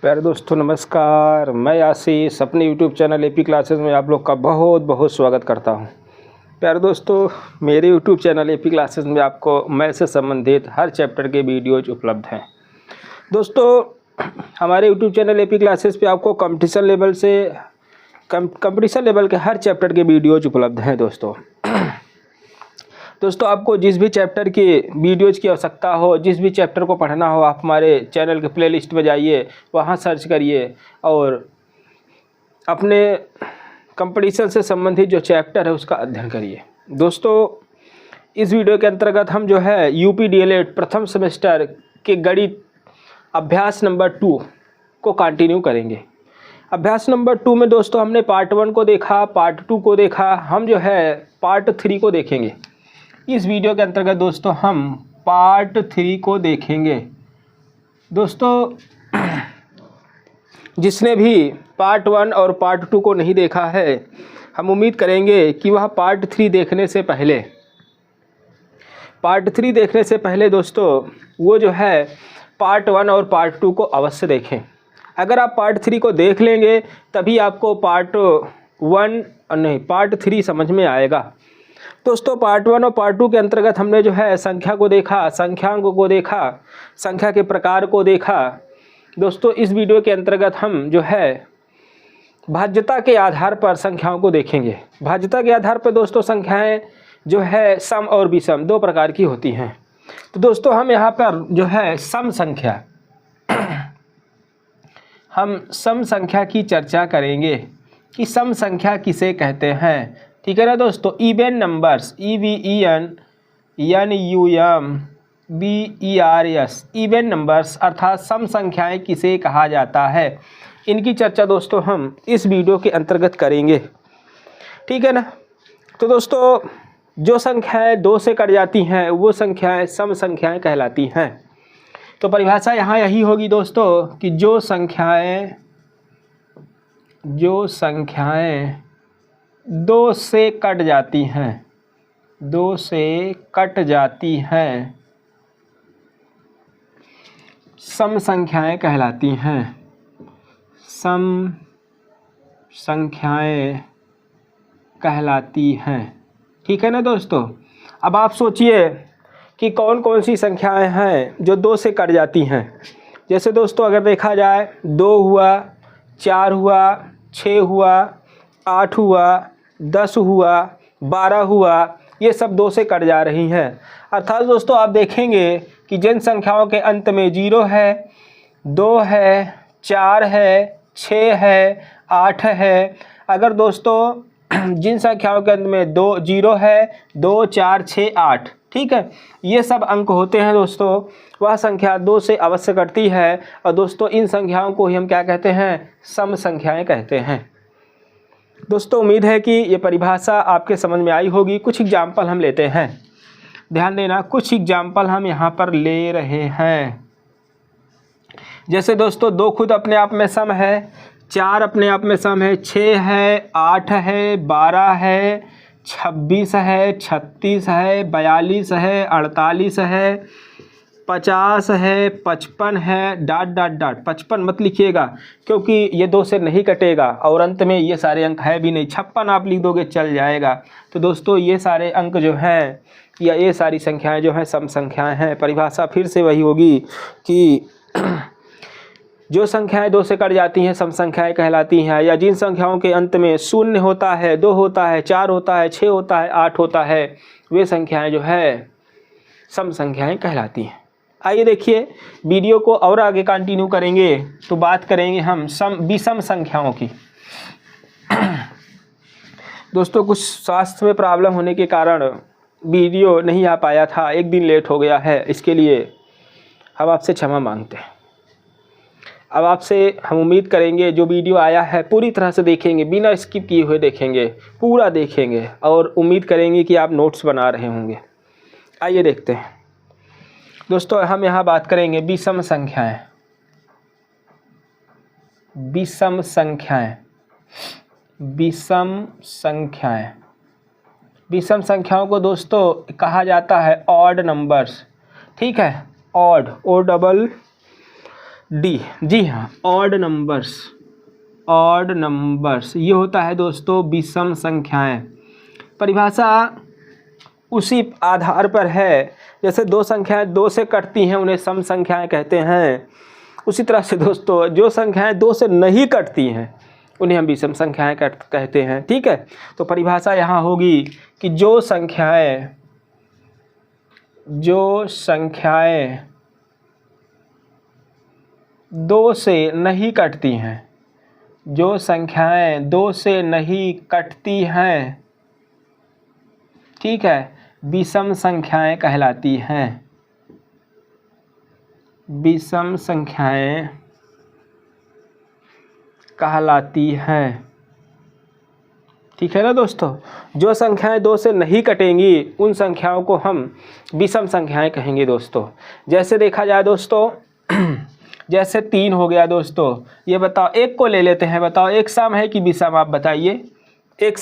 प्यारे दोस्तों नमस्कार। मैं आशीष अपने यूट्यूब चैनल एपी क्लासेस में आप लोग का बहुत बहुत स्वागत करता हूं। प्यारे दोस्तों, मेरे यूट्यूब चैनल एपी क्लासेस में आपको मैथ से संबंधित हर चैप्टर के वीडियोज उपलब्ध हैं। दोस्तों, हमारे यूट्यूब चैनल एपी क्लासेस पे आपको कंपटीशन लेवल के हर चैप्टर के वीडियोज उपलब्ध हैं। दोस्तों आपको जिस भी चैप्टर की वीडियोज़ की आवश्यकता हो, जिस भी चैप्टर को पढ़ना हो, आप हमारे चैनल के प्लेलिस्ट में जाइए, वहाँ सर्च करिए और अपने कंपटीशन से संबंधित जो चैप्टर है उसका अध्ययन करिए। दोस्तों, इस वीडियो के अंतर्गत हम जो है यूपी डीएलएड प्रथम सेमेस्टर के गणित अभ्यास नंबर 2 को कंटिन्यू करेंगे। अभ्यास नंबर 2 में दोस्तों हमने पार्ट 1 को देखा, पार्ट 2 को देखा, हम जो है पार्ट 3 को देखेंगे। इस वीडियो के अंतर्गत दोस्तों हम पार्ट 3 को देखेंगे। दोस्तों, जिसने भी पार्ट 1 और पार्ट 2 को नहीं देखा है, हम उम्मीद करेंगे कि वह पार्ट 3 देखने से पहले दोस्तों वो जो है पार्ट 1 और पार्ट 2 को अवश्य देखें। अगर आप पार्ट 3 को देख लेंगे तभी आपको पार्ट 3 समझ में आएगा। दोस्तों, पार्ट 1 और पार्ट 2 के अंतर्गत हमने जो है संख्या को देखा, संख्यांकों को देखा, संख्या के प्रकार को देखा। दोस्तों, इस वीडियो के अंतर्गत हम जो है भाज्यता के आधार पर संख्याओं को देखेंगे। भाज्यता के आधार पर दोस्तों संख्याएं जो है सम और विषम 2 प्रकार की होती हैं। तो दोस्तों हम यहाँ पर जो है सम संख्या की चर्चा करेंगे कि सम संख्या किसे कहते हैं। ठीक है ना दोस्तों। Even numbers, EVENNUMBERS, even numbers अर्थात सम संख्याएं किसे कहा जाता है, इनकी चर्चा दोस्तों हम इस वीडियो के अंतर्गत करेंगे। ठीक है ना। तो दोस्तों जो संख्याएं 2 से कट जाती हैं वो संख्याएं सम संख्याएं कहलाती हैं। तो परिभाषा यहाँ यही होगी दोस्तों कि जो संख्याएं 2 से कट जाती हैं, सम संख्याएं कहलाती हैं। सम संख्याएं कहलाती हैं। ठीक है ना दोस्तों। अब आप सोचिए कि कौन कौन सी संख्याएं हैं जो 2 से कट जाती हैं। जैसे दोस्तों अगर देखा जाए 2 हुआ, 4 हुआ, 6 हुआ, 8 हुआ, 10 हुआ, 12 हुआ, ये सब 2 से कट जा रही हैं। अर्थात दोस्तों आप देखेंगे कि जिन संख्याओं के अंत में 0 है, 2 है, 4 है, 6 है, 8 है, अगर दोस्तों जिन संख्याओं के अंत में 0 है, 2, 4, 6, 8, ठीक है, ये सब अंक होते हैं दोस्तों, वह संख्या 2 से अवश्य कटती है। और दोस्तों इन संख्याओं को ही हम क्या कहते हैं, सम संख्याएं कहते हैं। दोस्तों उम्मीद है कि ये परिभाषा आपके समझ में आई होगी। कुछ एग्जाम्पल हम लेते हैं, ध्यान देना, कुछ एग्जाम्पल हम यहाँ पर ले रहे हैं। जैसे दोस्तों 2 खुद अपने आप में सम है, 4 अपने आप में सम है, 6 है, 8 है, 12 है, 26 है, 36 है, 42 है, 48 है, 50 है, 55 है, ... 55 मत लिखिएगा क्योंकि ये 2 से नहीं कटेगा और अंत में ये सारे अंक है भी नहीं। 56 आप लिख दोगे चल जाएगा। तो दोस्तों ये सारे अंक जो हैं या ये सारी संख्याएं जो हैं सम संख्याएं हैं। परिभाषा फिर से वही होगी कि जो संख्याएं 2 से कट जाती हैं सम संख्याएं कहलाती हैं, या जिन संख्याओं के अंत में 0 होता है, 2 होता है, 4 होता है, 6 होता है, 8 होता है, वे संख्याएं जो है सम संख्याएं कहलाती हैं। आइए देखिए वीडियो को और आगे कंटिन्यू करेंगे तो बात करेंगे हम विषम संख्याओं की। दोस्तों कुछ स्वास्थ्य में प्रॉब्लम होने के कारण वीडियो नहीं आ पाया था, एक दिन लेट हो गया है, इसके लिए हम आपसे क्षमा मांगते हैं। अब आपसे हम उम्मीद करेंगे जो वीडियो आया है पूरी तरह से देखेंगे, बिना स्किप किए हुए देखेंगे, पूरा देखेंगे और उम्मीद करेंगे कि आप नोट्स बना रहे होंगे। आइए देखते हैं दोस्तों, हम यहाँ बात करेंगे विषम संख्याएं। विषम संख्याओं को दोस्तों कहा जाता है ऑड नंबर्स। ठीक है, ऑड, डी, जी हाँ, ऑड नंबर्स, ऑड नंबर्स ये होता है दोस्तों विषम संख्याएं। परिभाषा उसी आधार पर है, जैसे दो संख्याएं दो से कटती हैं उन्हें सम संख्याएं कहते हैं, उसी तरह से दोस्तों जो संख्याएं दो से नहीं कटती हैं उन्हें हम विषम संख्याएं कहते हैं। ठीक है, तो परिभाषा यहाँ होगी कि जो संख्याएं दो से नहीं कटती हैं, जो संख्याएं दो से नहीं कटती हैं, ठीक है, विषम संख्याएं कहलाती हैं, विषम संख्याएं कहलाती हैं। ठीक है ना दोस्तों, जो संख्याएं दो से नहीं कटेंगी उन संख्याओं को हम विषम संख्याएं कहेंगे दोस्तों। जैसे देखा जाए दोस्तों जैसे 3 हो गया दोस्तों, ये बताओ, एक को ले लेते हैं, बताओ एक सम है कि विषम, आप बताइए। एक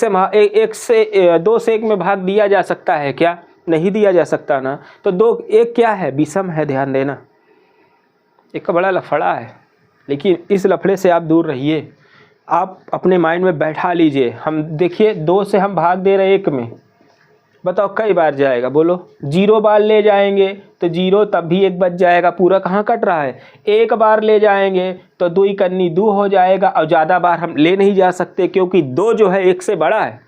से 2 से 1 में भाग दिया जा सकता है क्या? नहीं दिया जा सकता ना, तो 2 1 क्या है? विषम है, ध्यान देना। एक का बड़ा लफड़ा है, लेकिन इस लफड़े से आप दूर रहिए, आप अपने माइंड में बैठा लीजिए। हम देखिए 2 से हम भाग दे रहे 1 में, बताओ कई बार जाएगा? बोलो, 0 बार ले जाएंगे तो 0 तब भी 1 बच जाएगा, पूरा कहाँ कट रहा है। 1 बार ले जाएंगे तो 2 कन्नी 2 हो जाएगा, और ज़्यादा बार हम ले नहीं जा सकते क्योंकि 2 जो है 1 से बड़ा है।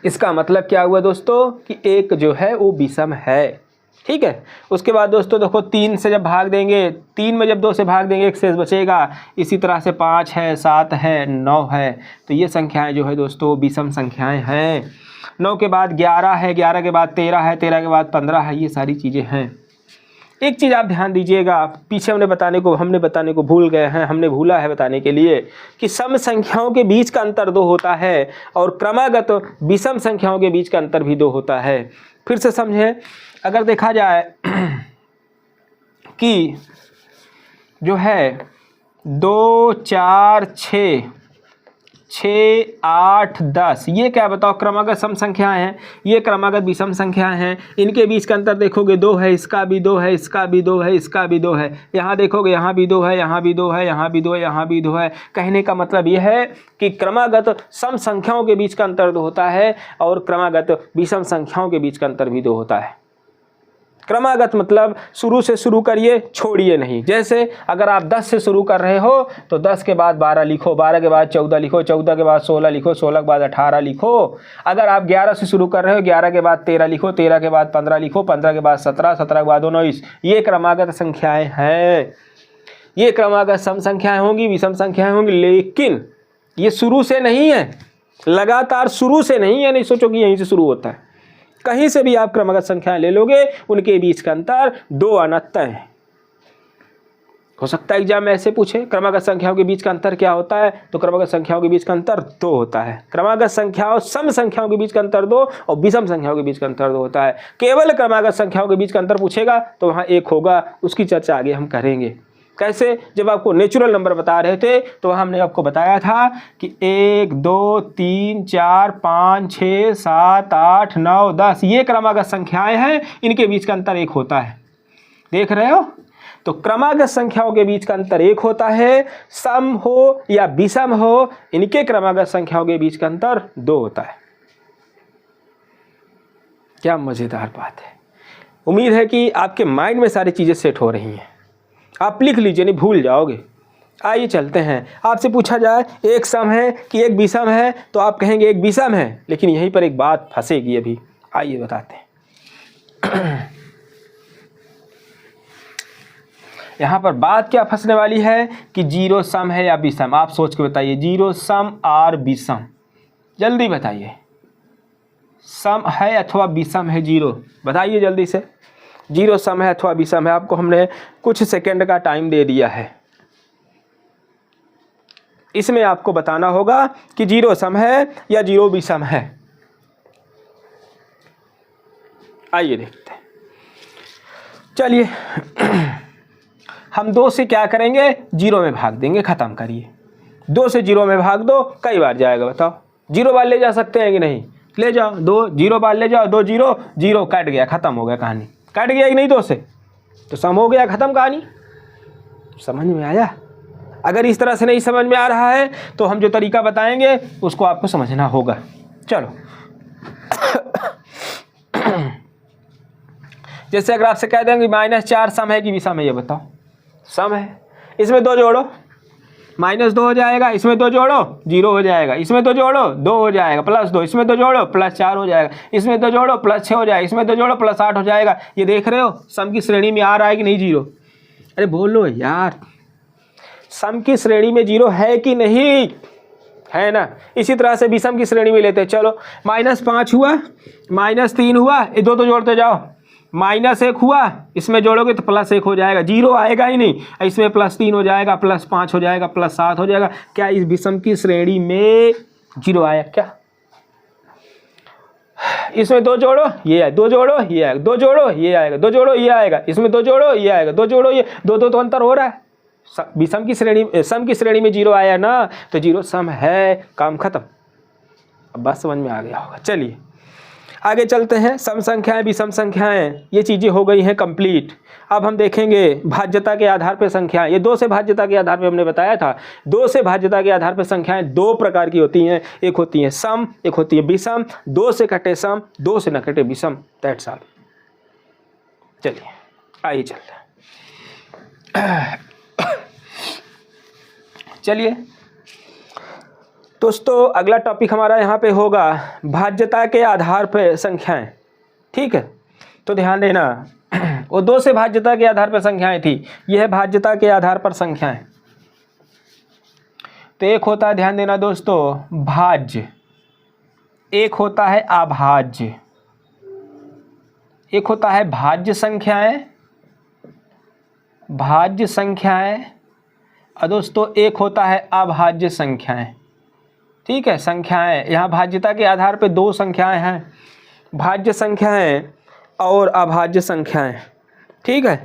इसका मतलब क्या हुआ दोस्तों कि 1 जो है वो विषम है। ठीक है, उसके बाद दोस्तों देखो 3 से जब भाग देंगे, 3 में जब 2 से भाग देंगे 1 शेष बचेगा। इसी तरह से 5 है, 7 है, 9 है, तो ये संख्याएं जो है दोस्तों विषम संख्याएं हैं। 9 के बाद 11 है, 11 के बाद 13 है, 13 के बाद 15 है, ये सारी चीज़ें हैं। एक चीज़ आप ध्यान दीजिएगा, पीछे हमने बताने को भूल गए हैं, हमने भूला है बताने के लिए कि सम संख्याओं के बीच का अंतर 2 होता है और क्रमागत विषम संख्याओं के बीच का अंतर भी 2 होता है। फिर से समझें, अगर देखा जाए कि जो है 2 4 6 6 8 10 ये क्या बताओ क्रमागत सम संख्याएं हैं, ये क्रमागत विषम संख्याएं हैं। इनके बीच का अंतर देखोगे 2 है, इसका भी 2 है, इसका भी 2 है, इसका भी 2 है। यहाँ देखोगे यहाँ भी 2 है, यहाँ भी 2 है, यहाँ भी 2 है, यहाँ भी 2 है। कहने का मतलब यह है कि क्रमागत सम संख्याओं के बीच का अंतर 2 होता है और क्रमागत विषम संख्याओं के बीच का अंतर भी 2 होता है। क्रमागत मतलब शुरू से शुरू करिए, छोड़िए नहीं। जैसे अगर आप 10 से शुरू कर रहे हो तो 10 के बाद 12 लिखो, 12 के बाद 14 लिखो, 14 के बाद 16 लिखो, 16 के बाद 18 लिखो। अगर आप 11 से शुरू कर रहे हो, 11 के बाद 13 लिखो, 13 के बाद 15 लिखो, 15 के बाद 17, 17 के बाद 19। ये क्रमागत संख्याएं हैं, ये क्रमागत सम संख्याएं होंगी, विषम संख्याएं होंगी, लेकिन ये शुरू से नहीं है, लगातार शुरू से नहीं है। नहीं सोचो कि यहीं से शुरू होता है, कहीं से भी आप क्रमागत संख्याएं ले लोगे उनके बीच का अंतर 2 आना तय है। हो सकता है एग्जाम में ऐसे पूछे क्रमागत संख्याओं के बीच का अंतर क्या होता है, तो क्रमागत संख्याओं के बीच का अंतर 2 होता है। क्रमागत संख्याओं सम संख्याओं के बीच का अंतर 2 और विषम संख्याओं के बीच का अंतर 2 होता है। केवल क्रमागत संख्याओं के बीच का अंतर पूछेगा तो वहाँ 1 होगा, उसकी चर्चा आगे हम करेंगे। कैसे? जब आपको नेचुरल नंबर बता रहे थे तो हमने आपको बताया था कि 1 2 3 4 5 6 7 8 9 10 ये क्रमागत संख्याएं हैं, इनके बीच का अंतर 1 होता है। देख रहे हो? तो क्रमागत संख्याओं के बीच का अंतर 1 होता है, सम हो या विषम हो, इनके क्रमागत संख्याओं के बीच का अंतर 2 होता है। क्या मजेदार बात है। उम्मीद है कि आपके माइंड में सारी चीजें सेट हो रही हैं, आप लिख लीजिए, नहीं भूल जाओगे। आइए चलते हैं, आपसे पूछा जाए एक सम है कि एक विषम है तो आप कहेंगे एक विषम है, लेकिन यहीं पर एक बात फंसेगी अभी, आइए बताते हैं। यहाँ पर बात क्या फंसने वाली है कि 0 सम है या विषम। आप सोच के बताइए, 0 सम और विषम, जल्दी बताइए, सम है अथवा विषम है 0, बताइए जल्दी से। 0 सम है अथवा विषम है, आपको हमने कुछ सेकंड का टाइम दे दिया है, इसमें आपको बताना होगा कि 0 सम है या 0 विषम है। आइए देखते हैं, चलिए हम 2 से क्या करेंगे, 0 में भाग देंगे, खत्म करिए। 2 से 0 में भाग दो, कई बार जाएगा बताओ? 0 बार ले जा सकते हैं कि नहीं? ले जाओ, 2 0 बार ले जाओ, 2 0 0 कट गया, खत्म हो गया, कहानी कट गया कि नहीं? 2 से तो सम हो गया, खत्म कहानी। समझ में आया? अगर इस तरह से नहीं समझ में आ रहा है तो हम जो तरीका बताएंगे उसको आपको समझना होगा। चलो जैसे अगर आपसे कह देंगे -4 सम है कि विषम है, ये बताओ। सम है, इसमें 2 जोड़ो -2 हो जाएगा, इसमें 2 जोड़ो 0 हो जाएगा, इसमें 2 जोड़ो 2 हो जाएगा, +2, इसमें 2 जोड़ो +4 हो जाएगा, इसमें 2 जोड़ो +6 हो जाएगा, इसमें 2 जोड़ो +8 हो जाएगा। ये देख रहे हो सम की श्रेणी में आ रहा है कि नहीं 0? अरे बोलो यार, सम की श्रेणी में 0 है कि नहीं? है ना। इसी तरह से विषम की श्रेणी में लेते हैं। चलो -5 हुआ, -3 हुआ, ये 2 जोड़ते जाओ, -1 हुआ, इसमें जोड़ोगे तो +1 हो जाएगा, 0 आएगा ही नहीं, इसमें +3 हो जाएगा, +5 हो जाएगा, +7 हो जाएगा। क्या इस विषम की श्रेणी में 0 आया क्या? इसमें 2 जोड़ो ये आएगा, 2 जोड़ो ये आएगा, 2 जोड़ो ये आएगा, 2 जोड़ो ये आएगा, इसमें 2 जोड़ो ये आएगा, 2 जोड़ो ये, 2 तो अंतर हो रहा है। विषम की श्रेणी, सम की श्रेणी में 0 आया ना, तो 0 सम है, काम खत्म। अब बात समझ में आ गया होगा। चलिए आगे चलते हैं। सम संख्याएं, विषम संख्याएं, ये चीज़ें हो गई हैं कंप्लीट। अब हम देखेंगे भाज्यता के आधार पर संख्याएं। ये 2 से भाज्यता के आधार पर हमने बताया था। 2 से भाज्यता के आधार पर संख्याएं 2 प्रकार की होती हैं, एक होती है सम, एक होती है विषम। 2 से कटे सम, 2 से न कटे विषम, दैट्स ऑल। चलिए आइए चलते हैं। चलिए दोस्तों, अगला टॉपिक हमारा यहाँ पे होगा भाज्यता के आधार पर संख्याएं। ठीक है, तो ध्यान देना, वो 2 से भाज्यता के आधार पर संख्याएं थी, यह है भाज्यता के आधार पर संख्याएं। तो एक होता है, ध्यान देना दोस्तों, भाज्य, एक होता है अभाज्य, एक होता है भाज्य संख्याएं, भाज्य संख्याएं, और दोस्तों एक होता है अभाज्य संख्याएं। ठीक है, संख्याएं, यहाँ भाज्यता के आधार पे 2 संख्याएं हैं, भाज्य संख्याएं और अभाज्य संख्याएं। ठीक है,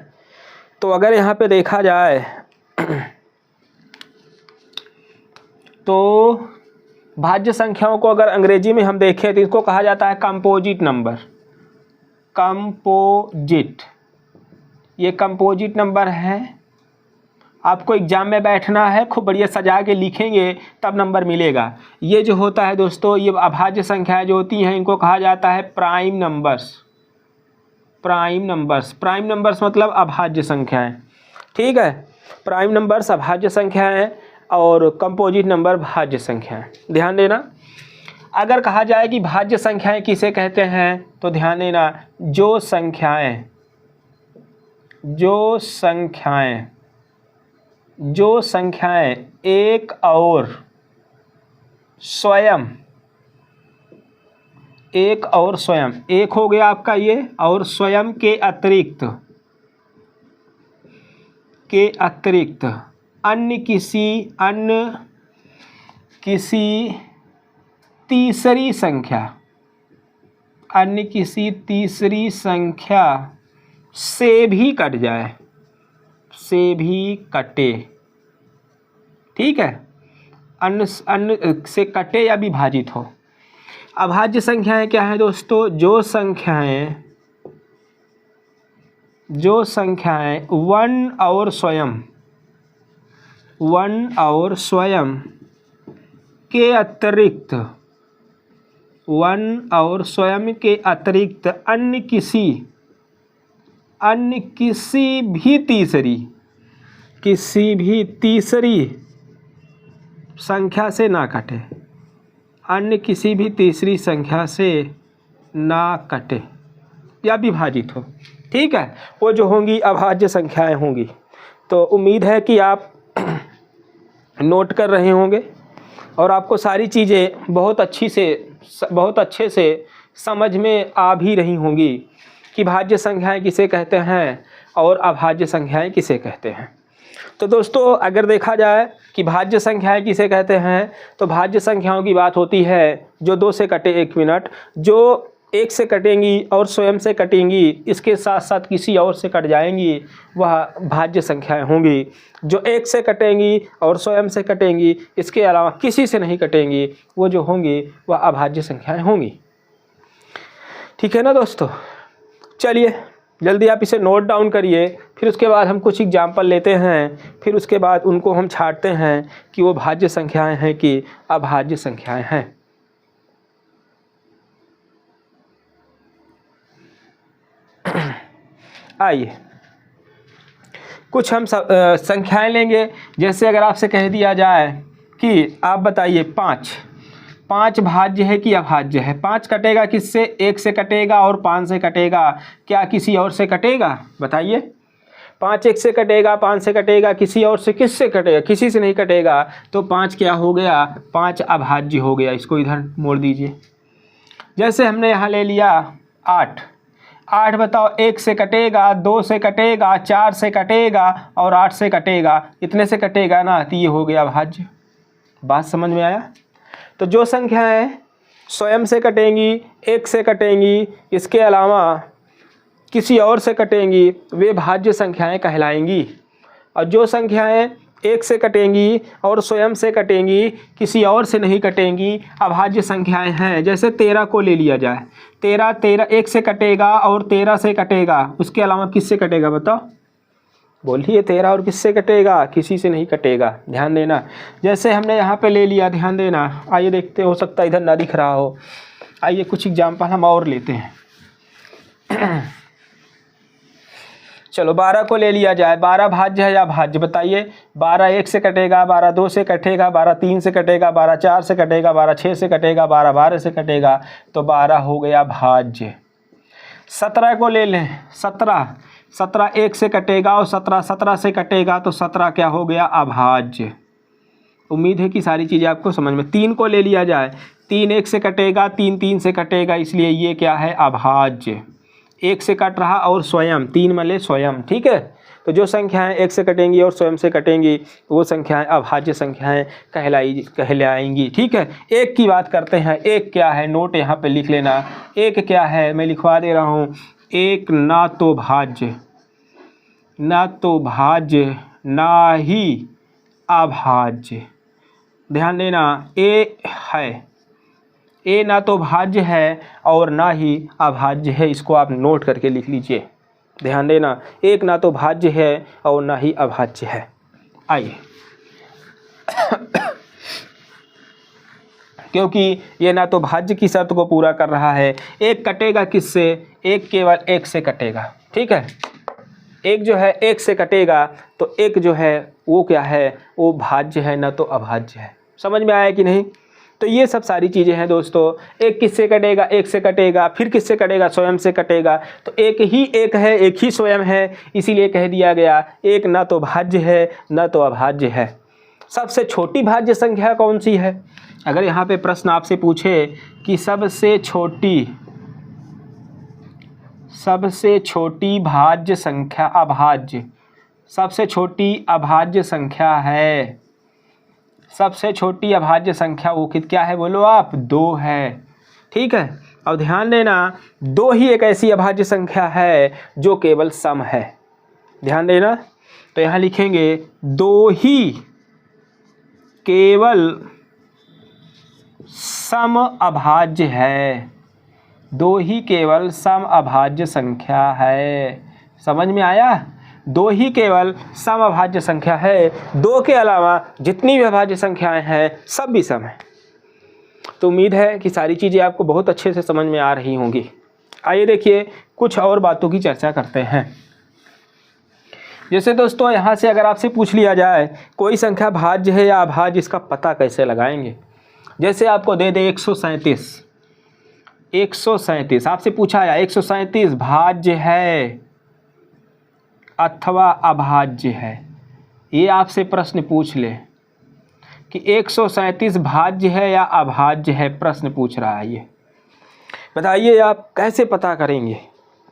तो अगर यहाँ पे देखा जाए तो भाज्य संख्याओं को अगर अंग्रेजी में हम देखें तो इसको कहा जाता है कंपोजिट नंबर। कंपोजिट, ये कंपोजिट नंबर है। आपको एग्जाम में बैठना है, खूब बढ़िया सजा के लिखेंगे तब नंबर मिलेगा। ये जो होता है दोस्तों, ये अभाज्य संख्याएं जो होती हैं, इनको कहा जाता है prime numbers. Prime numbers, prime numbers मतलब अभाज्य संख्याएं। ठीक है, प्राइम नंबर्स अभाज्य संख्याएं और कंपोजिट नंबर भाज्य संख्याएं। ध्यान देना, अगर कहा जाए कि भाज्य संख्याएं किसे कहते हैं, तो ध्यान देना, जो संख्याएं एक और स्वयं, एक और स्वयं, एक हो गया आपका ये, और स्वयं के अतिरिक्त अन्य किसी तीसरी संख्या से भी कट जाए, से भी कटे। ठीक है, अन्य से कटे या विभाजित हो। अभाज्य संख्याएं क्या है दोस्तों? जो संख्याएं वन और स्वयं के अतिरिक्त अन्य किसी भी तीसरी संख्या से ना कटे, अन्य किसी भी तीसरी संख्या से ना कटे या विभाजित हो। ठीक है, वो जो होंगी अभाज्य संख्याएं होंगी। तो उम्मीद है कि आप नोट कर रहे होंगे और आपको सारी चीज़ें बहुत अच्छे से समझ में आ भी रही होंगी कि भाज्य संख्याएं किसे कहते हैं और अभाज्य संख्याएं किसे कहते हैं। तो दोस्तों, अगर देखा जाए कि भाज्य संख्याएं किसे कहते हैं, तो भाज्य संख्याओं की बात होती है जो 2 से कटे 1 मिनट, जो 1 से कटेंगी और स्वयं से कटेंगी, इसके साथ साथ किसी और से कट जाएंगी, वह भाज्य संख्याएं होंगी। जो 1 से कटेंगी और स्वयं से कटेंगी, इसके अलावा किसी से नहीं कटेंगी, वो जो होंगी वह अभाज्य संख्याएं होंगी। ठीक है ना दोस्तों? चलिए जल्दी आप इसे नोट डाउन करिए, फिर उसके बाद हम कुछ एग्जाम्पल लेते हैं, फिर उसके बाद उनको हम छांटते हैं कि वो भाज्य संख्याएं हैं कि अभाज्य संख्याएं हैं। आइए कुछ हम संख्याएं लेंगे। जैसे अगर आपसे कह दिया जाए कि आप बताइए 5 भाज्य है कि अभाज्य है? 5 कटेगा किससे? 1 से कटेगा और 5 से कटेगा, क्या किसी और से कटेगा? बताइए। 5 1 से कटेगा, 5 से कटेगा, किसी और से किससे कटेगा? किसी से नहीं कटेगा। तो 5 क्या हो गया? 5 अभाज्य हो गया। इसको इधर मोड़ दीजिए। जैसे हमने यहाँ ले लिया 8 बताओ, 1 से कटेगा, 2 से कटेगा, 4 से कटेगा और 8 से कटेगा। इतने से कटेगा ना, तो ये हो गया भाज्य। बात समझ में आया? तो जो संख्याएं स्वयं से कटेंगी, 1 से कटेंगी, इसके अलावा किसी और से कटेंगी, वे भाज्य संख्याएं कहलाएंगी। और जो संख्याएं 1 से कटेंगी और स्वयं से कटेंगी, किसी और से नहीं कटेंगी, अभाज्य संख्याएं हैं। जैसे 13 को ले लिया जाए, 13 1 से कटेगा और 13 से कटेगा, उसके अलावा किससे कटेगा? बताओ, बोलिए। 13 और किससे कटेगा? किसी से नहीं कटेगा। ध्यान देना। जैसे हमने यहाँ पे ले लिया, ध्यान देना। आइए देखते, हो सकता है इधर ना दिख रहा हो। आइए कुछ एग्जाम्पल हम और लेते हैं। चलो 12 को ले लिया जाए। 12 भाज्य है या भाज्य? बताइए। 12 1 से कटेगा, 12 2 से कटेगा, 12 3 से कटेगा, 12 4 से कटेगा, 12 6 से कटेगा, 12 12 से कटेगा, तो 12 हो गया भाज्य। 17 को ले लें। 17 1 से कटेगा और 17 से कटेगा, तो 17 क्या हो गया? अभाज्य। उम्मीद है कि सारी चीज़ें आपको समझ में। 3 को ले लिया जाए। 3 1 से कटेगा, 3 3 से कटेगा, इसलिए ये क्या है? अभाज्य। 1 से कट रहा और स्वयं, 3 मले स्वयं। ठीक है। तो जो संख्याएं 1 से कटेंगी और स्वयं से कटेंगी, वो संख्याएं अभाज्य संख्याएं कहलाएंगी। ठीक है। 1 की बात करते हैं। 1 क्या है? नोट यहाँ पे लिख लेना। 1 क्या है? मैं लिखवा दे रहा हूँ। 1 ना तो भाज्य, ना ही अभाज्य। ध्यान देना। ए है, ए ना तो भाज्य है और ना ही अभाज्य है। इसको आप नोट करके लिख लीजिए। ध्यान देना। 1 ना तो भाज्य है और ना ही अभाज्य है। आइए क्योंकि ये ना तो भाज्य की शर्त को पूरा कर रहा है। 1 कटेगा किससे? 1 केवल 1 से कटेगा। ठीक है। 1 जो है 1 से कटेगा, तो 1 जो है वो क्या है? वो भाज्य है, ना तो अभाज्य है। समझ में आया कि नहीं? तो ये सब सारी चीज़ें हैं दोस्तों। 1 किससे कटेगा? 1 से कटेगा। फिर किससे कटेगा? स्वयं से कटेगा। तो 1 ही 1 है, 1 ही स्वयं है, इसीलिए कह दिया गया 1 ना तो भाज्य है, ना तो अभाज्य है। सबसे छोटी भाज्य संख्या कौन सी है? अगर यहाँ पे प्रश्न आपसे पूछे कि सबसे छोटी भाज्य संख्या अभाज्य, सबसे छोटी अभाज्य संख्या है, सबसे छोटी अभाज्य संख्या वो क्या है? बोलो आप। 2 है। ठीक है। और ध्यान देना, 2 ही एक ऐसी अभाज्य संख्या है जो केवल सम है। ध्यान देना। तो यहाँ लिखेंगे 2 ही केवल सम अभाज्य है। 2 ही केवल सम अभाज्य संख्या है। समझ में आया? 2 ही केवल सम अभाज्य संख्या है। 2 के अलावा जितनी भी अभाज्य संख्याएं हैं सब भी सम है। तो उम्मीद है कि सारी चीज़ें आपको बहुत अच्छे से समझ में आ रही होंगी। आइए देखिए कुछ और बातों की चर्चा करते हैं। जैसे दोस्तों यहाँ से अगर आपसे पूछ लिया जाए कोई संख्या भाज्य है या अभाज्य, इसका पता कैसे लगाएंगे? जैसे आपको दे दे 137 आपसे पूछा है 137 भाज्य है अथवा अभाज्य है। ये आपसे प्रश्न पूछ ले कि 137 भाज्य है या अभाज्य है, प्रश्न पूछ रहा है। ये बताइए आप कैसे पता करेंगे?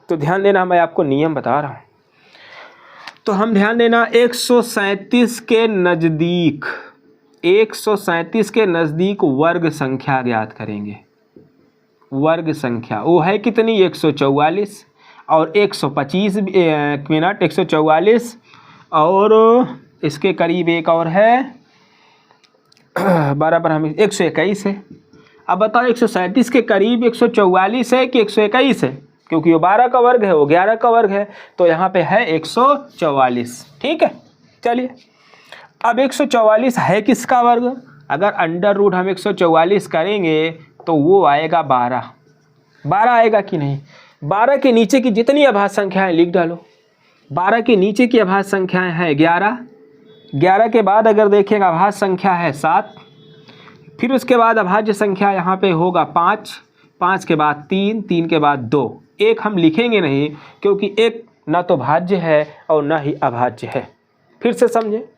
तो ध्यान देना, मैं आपको नियम बता रहा हूँ। तो हम ध्यान देना 137 के नज़दीक वर्ग संख्या ज्ञात करेंगे। वर्ग संख्या वो है कितनी? 144 और 125 मिनट 144 और इसके करीब एक और है बराबर हम 121 है। अब बताओ 137 के करीब 144 है कि 121 है? क्योंकि वो 12 का वर्ग है, वो 11 का वर्ग है, तो यहाँ पे है 144। ठीक है, चलिए अब 144 है किसका वर्ग? अगर अंडर रूट हम 144 करेंगे तो वो आएगा 12। 12 आएगा कि नहीं? 12 के नीचे की जितनी अभाज्य संख्याएं लिख डालो। 12 के नीचे की अभाज्य संख्याएं हैं 11। 11 के बाद अगर देखेंगे अभाज्य संख्या है 7। फिर उसके बाद अभाज्य संख्या यहाँ पे होगा 5। 5 के बाद 3। 3 के बाद 2। एक हम लिखेंगे नहीं क्योंकि एक ना तो भाज्य है और ना ही अभाज्य है। फिर से समझे,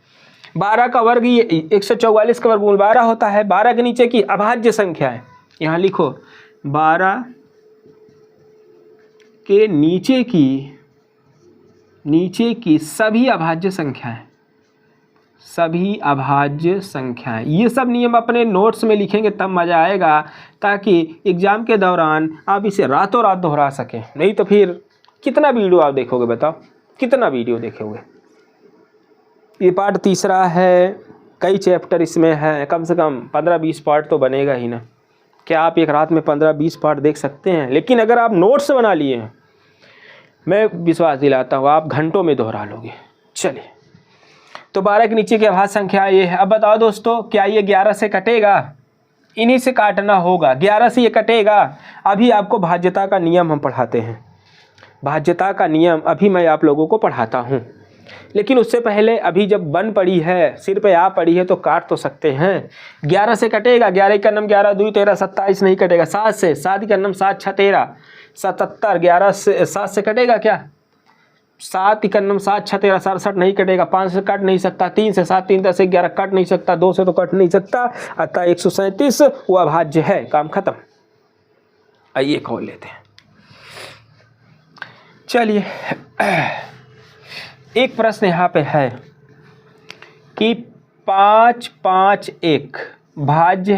12 का वर्ग ये 144 का वर्गमूल 12 होता है। 12 के नीचे की अभाज्य संख्या है, यहाँ लिखो 12 के नीचे की सभी अभाज्य संख्याएं, सभी अभाज्य संख्याएं। ये सब नियम अपने नोट्स में लिखेंगे तब मज़ा आएगा, ताकि एग्ज़ाम के दौरान आप इसे रातों रात दोहरा सकें। नहीं तो फिर कितना वीडियो आप देखोगे, बताओ कितना वीडियो देखोगे। ये पार्ट तीसरा है, कई चैप्टर इसमें है, कम से कम 15-20 पार्ट तो बनेगा ही ना। क्या आप एक रात में 15-20 पार्ट देख सकते हैं? लेकिन अगर आप नोट्स बना लिए हैं, मैं विश्वास दिलाता हूँ आप घंटों में दोहरा लोगे। चलिए, तो 12 के नीचे की अभाज्य संख्या ये है। अब बताओ दोस्तों, क्या ये 11 से कटेगा? इन्हीं से काटना होगा। 11 से ये कटेगा। अभी आपको भाज्यता का नियम हम पढ़ाते हैं। भाज्यता का नियम अभी मैं आप लोगों को पढ़ाता हूँ, लेकिन उससे पहले अभी जब बन पड़ी है, सिर पे आ पड़ी है, तो काट तो सकते हैं। 11 से कटेगा। 11 का नम 11 2 13 27 नहीं कटेगा। 7 से, 7 का नम 7 6 13 77। 11 से 7 से कटेगा क्या? 7 का नम 7 6 13 67 नहीं कटेगा। 5 से कट नहीं सकता। 3 से 7 3 10 11 कट नहीं सकता। 2 से तो कट नहीं सकता। अतः 137 वो अभाज्य है। काम खत्म। आइए खोल लेते हैं। चलिए, एक प्रश्न यहाँ पे है कि 5 5 1 भाज्य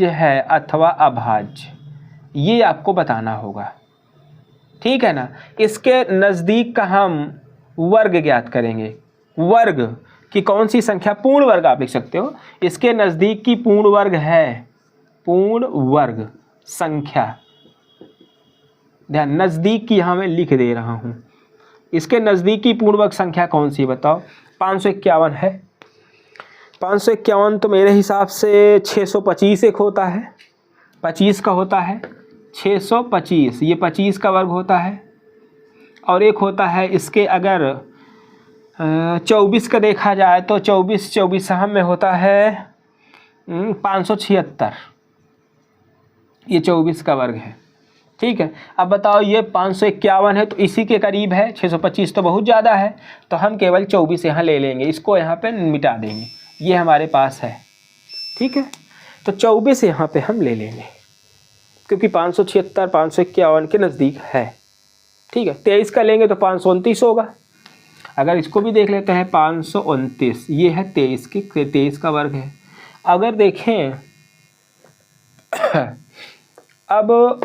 है अथवा अभाज्य, ये आपको बताना होगा। ठीक है ना। इसके नज़दीक का हम वर्ग ज्ञात करेंगे। वर्ग की कौन सी संख्या, पूर्ण वर्ग आप लिख सकते हो। इसके नज़दीक की पूर्ण वर्ग है, पूर्ण वर्ग संख्या। ध्यान, नज़दीक की यहाँ मैं लिख दे रहा हूँ। इसके नज़दीक की पूर्ण वर्ग संख्या कौन सी बताओ? 551 है। 551 तो मेरे हिसाब से 625 एक होता है, 25 का होता है। 625 ये 25 का वर्ग होता है। और एक होता है इसके, अगर 24 का देखा जाए तो 24 में होता है 576। ये 24 का वर्ग है। ठीक है। अब बताओ, ये 551 है तो इसी के करीब है। 625 तो बहुत ज़्यादा है, तो हम केवल 24 यहाँ ले लेंगे, इसको यहाँ पे मिटा देंगे। ये हमारे पास है। ठीक है, तो 24 यहाँ पे हम ले लेंगे, क्योंकि 576 551 के नज़दीक है। ठीक है। 23 का लेंगे तो 529 होगा। अगर इसको भी देख लेते हैं, 529 ये है 23 का वर्ग है। अगर देखें अब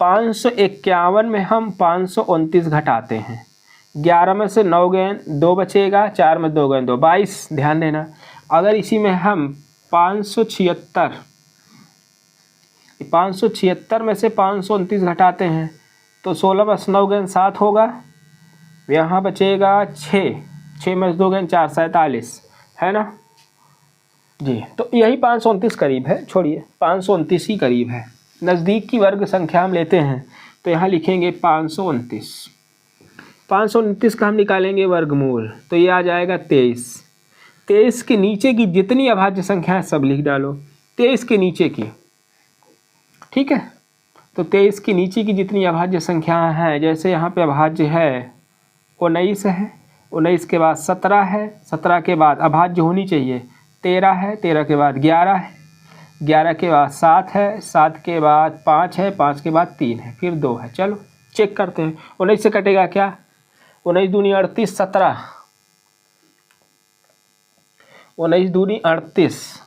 551 में हम 529 घटाते हैं। 11 में से 9 गए 2 बचेगा, 4 में 2 गए 2, 22। ध्यान देना, अगर इसी में हम 576 में से 529 घटाते हैं तो 16 में 9 गए 7 होगा। यहाँ बचेगा 6 में 2 गए 4, 47 है ना जी। तो यही 529 करीब है। छोड़िए, 529 ही करीब है। नज़दीक की वर्ग संख्या हम लेते हैं तो यहाँ लिखेंगे 529। 529 का हम निकालेंगे वर्गमूल, तो ये आ जाएगा 23। 23 के नीचे की जितनी अभाज्य संख्या है सब लिख डालो। 23 के नीचे की, ठीक है। तो 23 के नीचे की जितनी अभाज्य संख्या हैं, जैसे यहाँ पे अभाज्य है 19 है, 19 के बाद 17 है, 17 के बाद अभाज्य होनी चाहिए 13 है, 13 के बाद 11 है, 11 के बाद 7 है, 7 के बाद 5 है, 5 के बाद 3 है, फिर 2 है। चलो चेक करते हैं। 19 से कटेगा क्या? 19 दूनी 38, 17, 19 दूनी 38,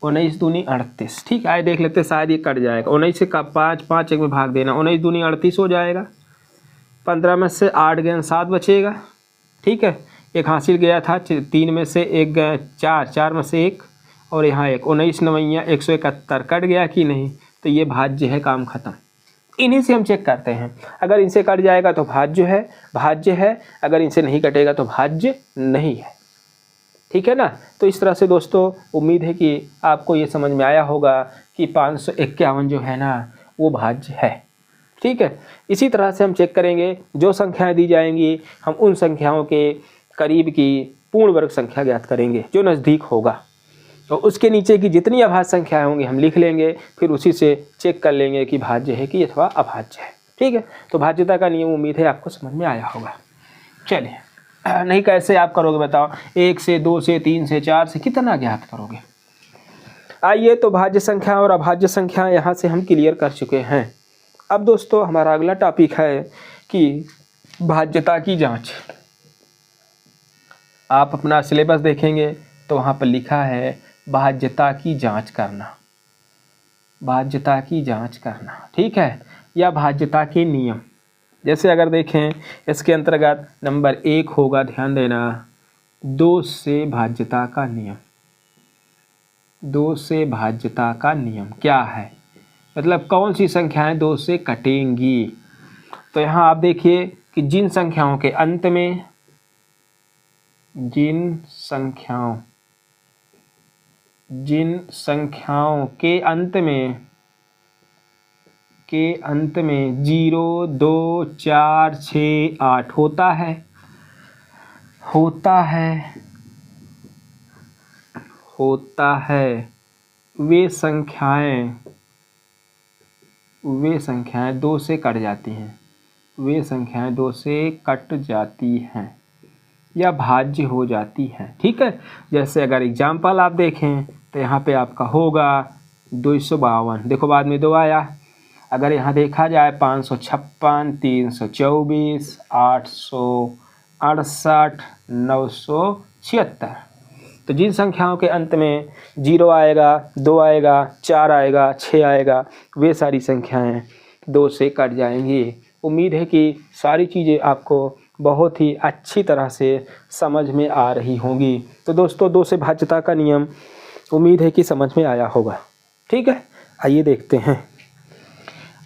19 दूनी 38। ठीक है, आए देख लेते हैं, शायद ये कट जाएगा। 19 से 5 एक में भाग देना, 19 दूनी 38 हो जाएगा। 15 में से 8 गए 7 बचेगा। ठीक है, एक हासिल गया था, 3 में से 1 गए 4, 4 में से 1 और यहाँ 1, 19 9 171 कट गया कि नहीं? तो तो ये भाज्य है, काम खत्म। इन्हीं से हम चेक करते हैं। अगर इनसे कट जाएगा तो भाज्य है, अगर इनसे नहीं कटेगा तो भाज्य नहीं है। ठीक है ना। तो इस तरह से दोस्तों उम्मीद है कि आपको ये समझ में आया होगा कि 551 जो है ना वो भाज्य है। ठीक है। इसी तरह से हम चेक करेंगे, जो संख्याएं दी जाएंगी हम उन संख्याओं के करीब की पूर्ण वर्ग संख्या ज्ञात करेंगे जो नज़दीक होगा, और उसके नीचे की जितनी अभाज्य संख्याएं होंगी हम लिख लेंगे, फिर उसी से चेक कर लेंगे कि भाज्य है कि अथवा अभाज्य है। ठीक है। तो भाज्यता का नियम उम्मीद है आपको समझ में आया होगा। चलिए, नहीं कैसे आप करोगे बताओ? 1 से 2 से 3 से 4 से कितना ज्ञात करोगे? आइए, तो भाज्य संख्या और अभाज्य संख्या यहाँ से हम क्लियर कर चुके हैं। अब दोस्तों हमारा अगला टॉपिक है कि भाज्यता की जांच। आप अपना सिलेबस देखेंगे तो वहाँ पर लिखा है भाज्यता की जांच करना, भाज्यता की जांच करना। ठीक है। या भाज्यता के नियम। जैसे अगर देखें इसके अंतर्गत नंबर 1 होगा, ध्यान देना, 2 से भाज्यता का नियम। 2 से भाज्यता का नियम क्या है, मतलब कौन सी संख्याएं 2 से कटेंगी? तो यहाँ आप देखिए कि जिन संख्याओं के अंत में, जिन संख्याओं के अंत में 0, 2, 4, 6, 8 होता है, वे संख्याएं 2 से कट जाती हैं, वे संख्याएं 2 से कट जाती हैं या भाज्य हो जाती हैं। ठीक है। जैसे अगर एग्जाम्पल आप देखें तो यहाँ पे आपका होगा 252, देखो बाद में 2 आया। अगर यहाँ देखा जाए 556, 324, 868, 976, तो जिन संख्याओं के अंत में 0 आएगा, 2 आएगा, 4 आएगा, 6 आएगा, वे सारी संख्याएं 2 से कट जाएंगी। उम्मीद है कि सारी चीज़ें आपको बहुत ही अच्छी तरह से समझ में आ रही होंगी। तो दोस्तों 2 से भाज्यता का नियम उम्मीद है कि समझ में आया होगा। ठीक है। आइए देखते हैं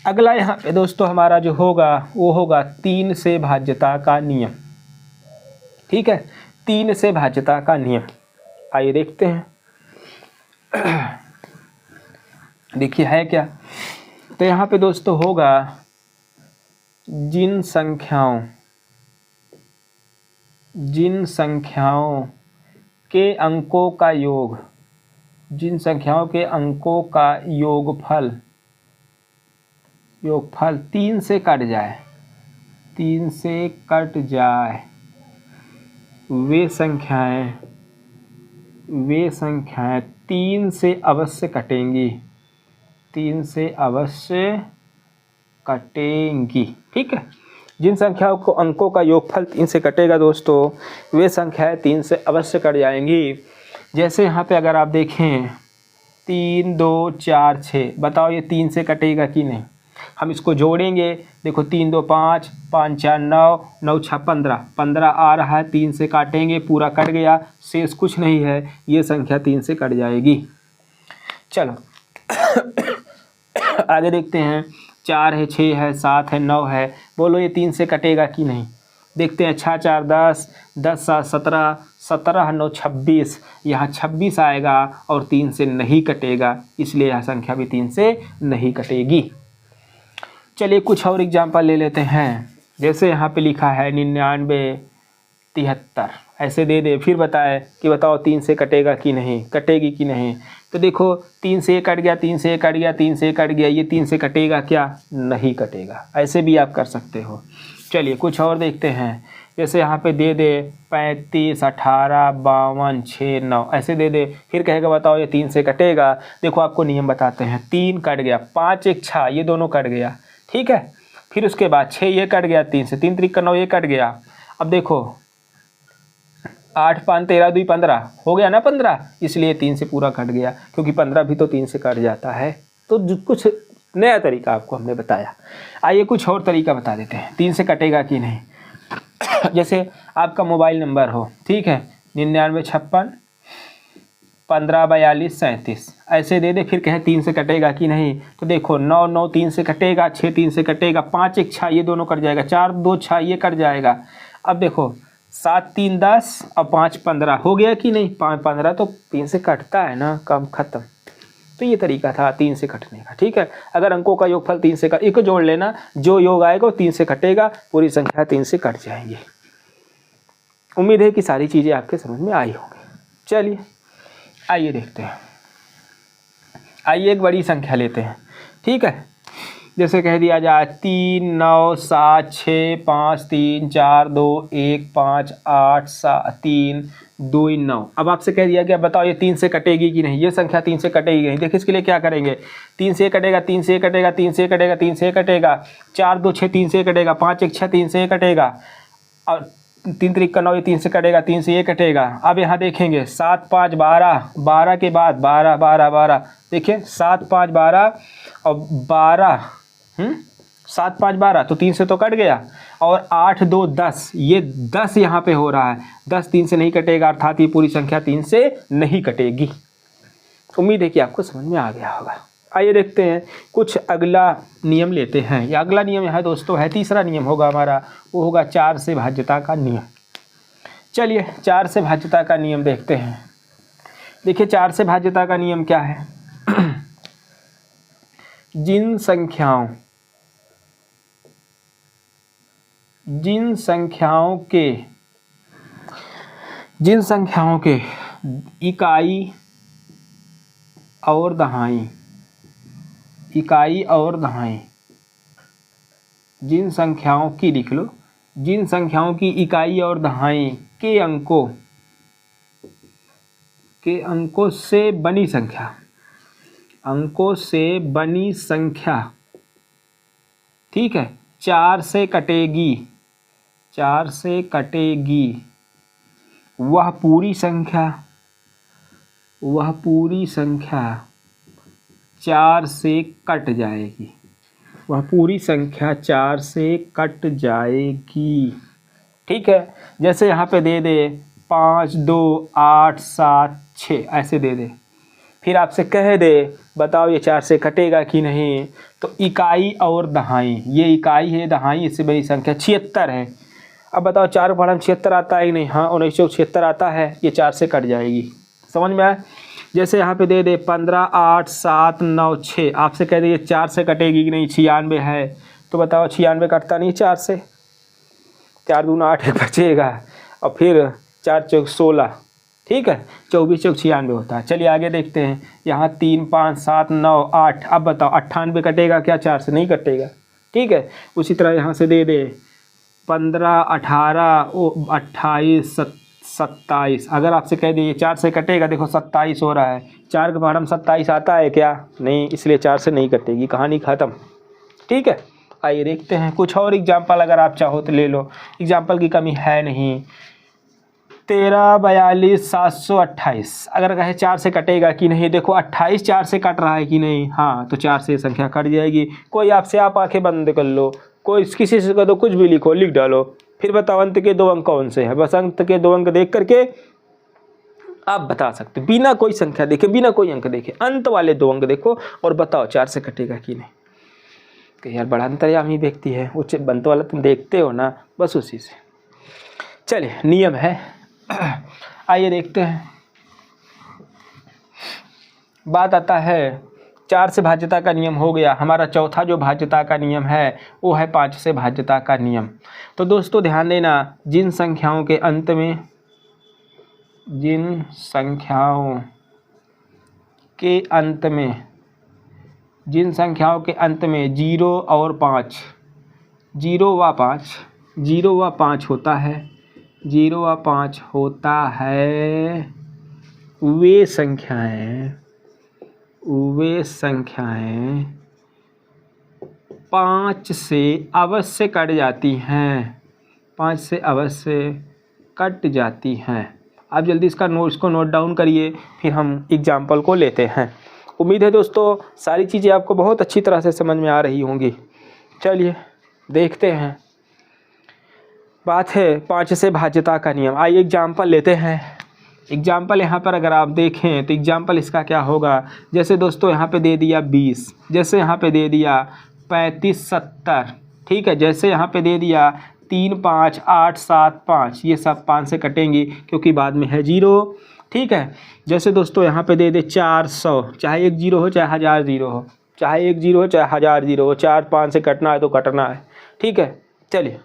अगला। यहाँ पे दोस्तों हमारा जो होगा वो होगा 3 से भाज्यता का नियम। ठीक है। 3 से भाज्यता का नियम, आइए देखते हैं। देखिए है क्या। तो यहाँ पे दोस्तों होगा जिन संख्याओं के अंकों का योग, जिन संख्याओं के अंकों का योगफल 3 से कट जाए, 3 से कट जाए, वे संख्याएं 3 से अवश्य कटेंगी, 3 से अवश्य कटेंगी। ठीक है। जिन संख्याओं को अंकों का योगफल 3 से कटेगा दोस्तों, वे संख्याएं 3 से अवश्य कट जाएंगी। जैसे यहाँ पे अगर आप देखें 3, 2, 4, 6, बताओ ये 3 से कटेगा कि नहीं? हम इसको जोड़ेंगे, देखो 3, 2, 5, 5, 4, 9, 9, 6, 15, 15 आ रहा है, 3 से काटेंगे, पूरा कट गया, शेष कुछ नहीं है, ये संख्या 3 से कट जाएगी। चलो आगे देखते हैं। 4 है, 6 है, 7 है, 9 है, बोलो ये 3 से कटेगा कि नहीं? देखते हैं। 6, 4, 10, 10, 7, 17, 17, 9, 26, यहाँ 26 आएगा और 3 से नहीं कटेगा, इसलिए यह संख्या भी 3 से नहीं कटेगी। चलिए कुछ और एग्जाम्पल ले लेते हैं। जैसे यहाँ पे लिखा है 99, 73, ऐसे दे दे, फिर बताए कि बताओ 3 से कटेगा कि नहीं, कटेगी कि नहीं? तो देखो 3 से कट गया, 3 से कट गया, 3 से कट गया, ये 3 से कटेगा क्या? नहीं कटेगा। ऐसे भी आप कर सकते हो। चलिए कुछ और देखते हैं। जैसे यहाँ पे दे दे 35, 18, 52, 6, 9, ऐसे दे दे, फिर कहेगा बताओ ये 3 से कटेगा? देखो आपको नियम बताते हैं। 3 कट गया, 5, 1, 6, ये दोनों कट गया। ठीक है। फिर उसके बाद 6 ये कट गया, 3 से, 3 3 9 ये कट गया। अब देखो 8, 5, 13, 2, 15 हो गया ना 15, इसलिए 3 से पूरा कट गया, क्योंकि 15 भी तो 3 से कट जाता है। तो कुछ नया तरीका आपको हमने बताया। आइए कुछ और तरीका बता देते हैं 3 से कटेगा कि नहीं। जैसे आपका मोबाइल नंबर हो, ठीक है, 9956 15, 42, 37 ऐसे दे दे। फिर कहे 3 से कटेगा कि नहीं, तो देखो 9, 9 3 से कटेगा, 6 3 से कटेगा, 5 1 6 ये दोनों कट जाएगा, 4 2 6 ये कट जाएगा। अब देखो 7 3 10 और 5 15 हो गया कि नहीं, 5 15 तो 3 से कटता है ना, कम खत्म। तो ये तरीका था 3 से कटने का। ठीक है, अगर अंकों का योगफल 3 से एक जोड़ लेना, जो योग आएगा वो 3 से कटेगा, पूरी संख्या 3 से कट जाएंगी। उम्मीद है कि सारी चीज़ें आपके समझ में आई होंगी। चलिए आइए देखते हैं। आइए एक बड़ी संख्या लेते हैं। ठीक है, जैसे कह दिया जाए 3 9 7 6 5 3 4 2 1 5 8 7 3 2 9। अब आपसे कह दिया कि अब बताओ ये 3 से कटेगी कि नहीं, ये संख्या 3 से कटेगी नहीं। देखिए इसके लिए क्या करेंगे, 3 से कटेगा, 3 से कटेगा, 3 से कटेगा, 3 से कटेगा, 4 2 6 3 से कटेगा, 5 1 6 3 से कटेगा, और 3 3 9 ये 3 से कटेगा, 3 से ये कटेगा। अब यहाँ देखेंगे 7 5 12, 12 के बाद 12 12 12, देखिए 7 5 12 और 12, 7 5 12 तो 3 से तो कट गया, और 8 2 10, ये 10 यहाँ पे हो रहा है, 10 3 से नहीं कटेगा, अर्थात ये पूरी संख्या 3 से नहीं कटेगी। उम्मीद है कि आपको समझ में आ गया होगा। आइए देखते हैं कुछ अगला नियम लेते हैं। ये अगला नियम है दोस्तों, है तीसरा नियम होगा हमारा, वो होगा 4 से भाज्यता का नियम। चलिए 4 से भाज्यता का नियम देखते हैं। देखिए 4 से भाज्यता का नियम क्या है। जिन संख्याओं के इकाई और दहाई, जिन संख्याओं की, लिख लो, जिन संख्याओं की इकाई और दहाई के अंकों से बनी संख्या, ठीक है, 4 से कटेगी, वह पूरी संख्या 4 से कट जाएगी, वह पूरी संख्या 4 से कट जाएगी। ठीक है, जैसे यहाँ पे दे दे 5 2 8 7 6 ऐसे दे दे, फिर आपसे कह दे बताओ ये 4 से कटेगा कि नहीं, तो इकाई और दहाई, ये इकाई है, दहाई इससे बड़ी संख्या 76 है। अब बताओ 4 पढ़ा 76 आता है कि नहीं, हाँ 1976 आता है, ये 4 से कट जाएगी। समझ में आया। जैसे यहाँ पे दे दे 15 8 7 9 6, आपसे कह दे ये 4 से कटेगी कि नहीं, 96 है, तो बताओ 96 कटता नहीं 4 से, 4 दूना 8 बचेगा, और फिर 4 चौक 16, ठीक है, 24 चौक 96 होता है। चलिए आगे देखते हैं। यहाँ 3 5 7 9 8, अब बताओ 98 कटेगा क्या, 4 से नहीं कटेगा। ठीक है, उसी तरह यहाँ से दे दे 15 18 28 27, अगर आपसे कह दिए 4 से कटेगा, देखो 27 हो रहा है, 4 के बाद हम 27 आता है क्या, नहीं, इसलिए 4 से नहीं कटेगी, कहानी ख़त्म। ठीक है, आइए देखते हैं कुछ और एग्जाम्पल, अगर आप चाहो तो ले लो, एग्जाम्पल की कमी है नहीं। 13 42 728, अगर कहे 4 से कटेगा कि नहीं, देखो 28 4 से कट रहा है कि नहीं, हाँ, तो 4 से संख्या कट जाएगी। कोई आपसे आप आंखें बंद कर लो, कोई किसी से कह दो कुछ भी लिखो, लिख डालो, फिर बताओ अंत के 2 अंक कौन से हैं, बस अंत के 2 अंक देख करके आप बता सकते, बिना कोई संख्या देखे, बिना कोई अंक देखे, अंत वाले 2 अंक देखो और बताओ 4 से कटेगा कि नहीं। कि यार बड़ा अंतर्यामी व्यक्ति है, उच्च अंत वाला तुम देखते हो ना, बस उसी से। चलिए नियम है, आइए देखते हैं। बात आता है 4 से भाज्यता का नियम हो गया। हमारा चौथा जो भाज्यता का नियम है वो है 5 से भाज्यता का नियम। तो दोस्तों ध्यान देना, जिन संख्याओं के अंत में 0 और 5, 0 व 5 होता है, 0 व 5 होता है, वे संख्याएं 5 से अवश्य कट जाती हैं, 5 से अवश्य कट जाती हैं। आप जल्दी इसको नोट डाउन करिए, फिर हम एग्जाम्पल को लेते हैं। उम्मीद है दोस्तों सारी चीज़ें आपको बहुत अच्छी तरह से समझ में आ रही होंगी। चलिए देखते हैं। बात है 5 से भाज्यता का नियम। आइए एग्जाम्पल लेते हैं। एग्जाम्पल यहाँ पर अगर आप देखें तो एग्जाम्पल इसका क्या होगा, जैसे दोस्तों यहाँ पे दे दिया 20, जैसे यहाँ पे दे दिया 35 70, ठीक है, जैसे यहाँ पे दे दिया 3 5 8 7 5, ये सब 5 से कटेंगी क्योंकि बाद में है 0, ठीक है। जैसे दोस्तों यहाँ पे दे दे 400, चाहे 1 0 हो चाहे 1000 0 हो, चाहे 1 0 हो चाहे 1000 0 हो, 4 5 से कटना है तो कटना है, ठीक है। चलिए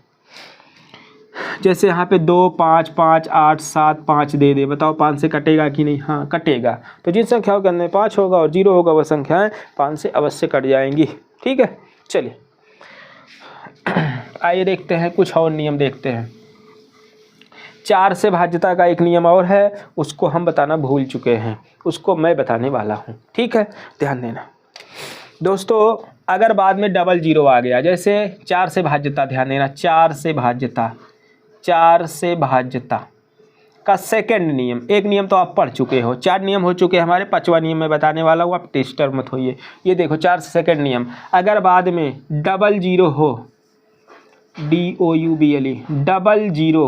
जैसे यहाँ पे 2 5 5 8 7 5 दे दे, बताओ 5 से कटेगा कि नहीं? हाँ कटेगा। तो जिन संख्याओं के अंदर 5 होगा और 0 होगा वह संख्याएं 5 से अवश्य कट जाएंगी, ठीक है। चलिए आइए देखते हैं कुछ और नियम देखते हैं। 4 से भाज्यता का एक नियम और है, उसको हम बताना भूल चुके हैं, उसको मैं बताने वाला हूँ, ठीक है, ध्यान देना दोस्तों। अगर बाद में डबल 0 आ गया, जैसे 4 से भाज्यता, ध्यान देना, 4 से भाज्यता, 4 से भाज्यता का सेकंड नियम, एक नियम तो आप पढ़ चुके हो, 4 नियम हो चुके हैं हमारे, 5वां नियम मैं बताने वाला हूँ, आप टेस्टर मत होइए। ये देखो 4 से सेकंड नियम, अगर बाद में डबल 0 हो, DOUBLE, डबल 0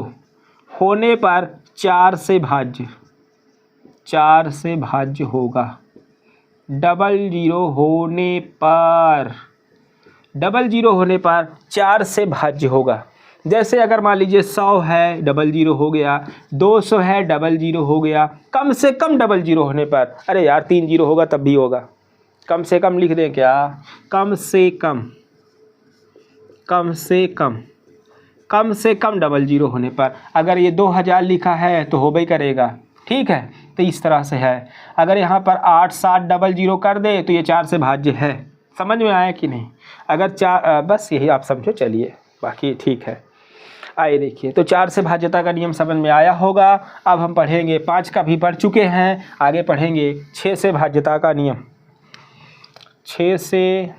होने पर 4 से भाज्य, 4 से भाज्य होगा। डबल 0 होने पर, डबल 0 होने पर 4 से भाज्य होगा। जैसे अगर मान लीजिए 100 है, डबल 0 हो गया, 200 है, डबल 0 हो गया, कम से कम डबल 0 होने पर, अरे यार 3 0 होगा तब भी होगा, कम से कम लिख दें क्या? कम से कम, कम से कम, कम से कम डबल 0 होने पर। अगर ये 2000 लिखा है तो हो भी करेगा, ठीक है। तो इस तरह से है। अगर यहाँ पर 8 7 डबल 0 कर दे तो ये 4 से भाज्य है। समझ में आया कि नहीं? अगर 4, बस यही आप समझो, चलिए बाकी ठीक है। आइए देखिए, तो 4 से भाज्यता का नियम समझ में आया होगा। अब हम पढ़ेंगे, 5 का भी पढ़ चुके हैं, आगे पढ़ेंगे 6 से भाज्यता का नियम। 6 से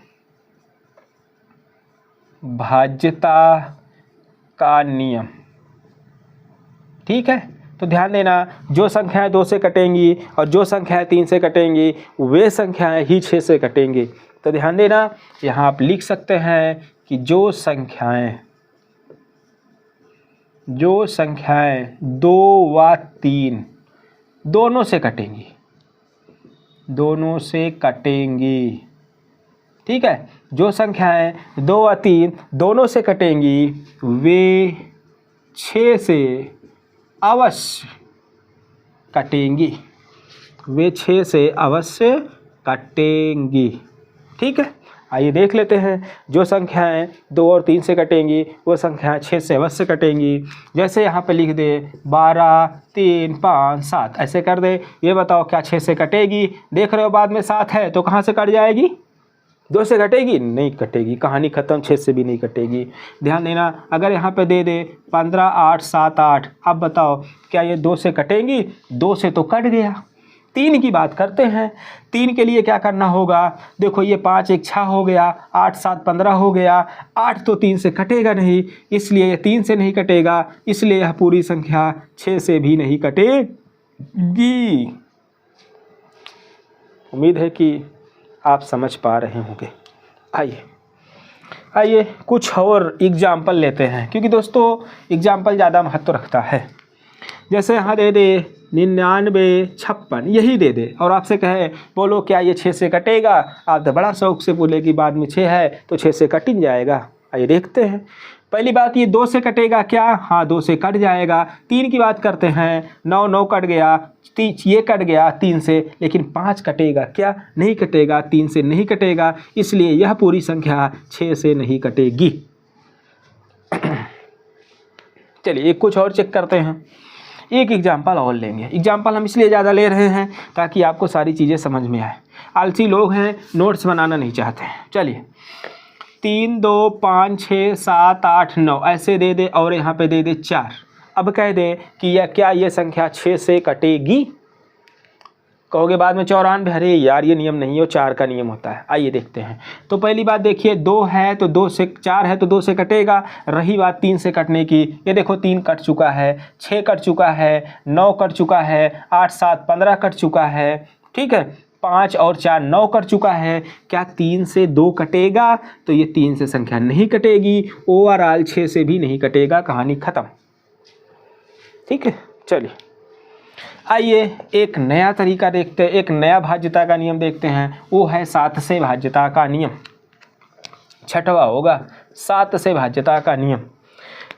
भाज्यता का नियम, ठीक है। तो ध्यान देना, जो संख्याएं 2 से कटेंगी और जो संख्याएं 3 से कटेंगी वे संख्याएं ही 6 से कटेंगी। तो ध्यान देना, यहाँ आप लिख सकते हैं कि जो संख्याएं 2 व 3 दोनों से कटेंगी, दोनों से कटेंगी, ठीक है। जो संख्याएं 2 व 3 दोनों से कटेंगी वे 6 से अवश्य कटेंगी, वे 6 से अवश्य कटेंगी, ठीक है। आइए देख लेते हैं, जो संख्याएं 2 और 3 से कटेंगी वो संख्याएं 6 से अवश्य कटेंगी। जैसे यहाँ पे लिख दे 12 3 5 7, ऐसे कर दे। ये बताओ क्या 6 से कटेगी? देख रहे हो बाद में 7 है तो कहाँ से कट जाएगी? 2 से कटेगी? नहीं कटेगी, कहानी ख़त्म, 6 से भी नहीं कटेगी। ध्यान देना, अगर यहाँ पे दे दे 15 8 7 8, अब बताओ क्या ये 2 से कटेंगी? 2 से तो कट गया। 3 की बात करते हैं, 3 के लिए क्या करना होगा? देखो ये 5 1 6 हो गया, 8 7 15 हो गया, 8 तो 3 से कटेगा नहीं, इसलिए 3 से नहीं कटेगा, इसलिए यह पूरी संख्या 6 से भी नहीं कटेगी। उम्मीद है कि आप समझ पा रहे होंगे। आइए कुछ और एग्जाम्पल लेते हैं, क्योंकि दोस्तों एग्जाम्पल ज़्यादा महत्व रखता है। जैसे यहाँ दे दे 99 56, यही दे दे और आपसे कहे बोलो क्या ये 6 से कटेगा? आप तो बड़ा शौक से बोले कि बाद में 6 है तो 6 से कट ही जाएगा। आइए देखते हैं। पहली बात, ये 2 से कटेगा क्या? हाँ 2 से कट जाएगा। 3 की बात करते हैं, 9 9 कट गया, ये कट गया 3 से, लेकिन 5 कटेगा क्या? नहीं कटेगा, 3 से नहीं कटेगा, इसलिए यह पूरी संख्या 6 से नहीं कटेगी। चलिए एक कुछ और चेक करते हैं, एक एग्जाम्पल और लेंगे। एग्जाम्पल हम इसलिए ज़्यादा ले रहे हैं ताकि आपको सारी चीज़ें समझ में आए। आलसी लोग हैं, नोट्स बनाना नहीं चाहते हैं। चलिए 3 2 5 6 7 8 9 ऐसे दे दे और यहाँ पे दे दे 4। अब कह दे कि यह क्या ये संख्या 6 से कटेगी? कहोगे बाद में 94, अरे यार ये नियम नहीं हो, 4 का नियम होता है। आइए देखते हैं। तो पहली बात देखिए, 2 है तो 2 से, 4 है तो 2 से कटेगा। रही बात 3 से कटने की, ये देखो 3 कट चुका है, 6 कट चुका है, 9 कट चुका है, 8 7 15 कट चुका है, ठीक है। 5 और 4 9 कट चुका है। क्या 3 से 2 कटेगा? तो ये 3 से संख्या नहीं कटेगी, ओवरऑल 6 से भी नहीं कटेगा, कहानी ख़त्म, ठीक है। चलिए आइए एक नया तरीका देखते हैं, एक नया भाज्यता का नियम देखते हैं, वो है 7 से भाज्यता का नियम। छठवां होगा 7 से भाज्यता का नियम।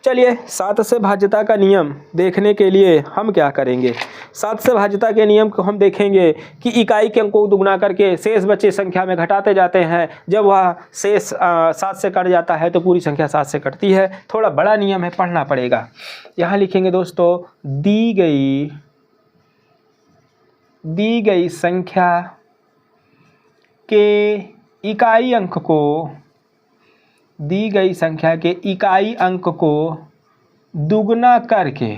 चलिए 7 से भाज्यता का नियम देखने के लिए हम क्या करेंगे। 7 से भाज्यता के नियम को हम देखेंगे कि इकाई के अंकों को दुगना करके शेष बचे संख्या में घटाते जाते हैं। जब वह शेष 7 से कट जाता है तो पूरी संख्या 7 से कटती है। थोड़ा बड़ा नियम है, पढ़ना पड़ेगा। यहाँ लिखेंगे दोस्तों, दी गई संख्या के इकाई अंक को, दी गई संख्या के इकाई अंक को दुगना करके,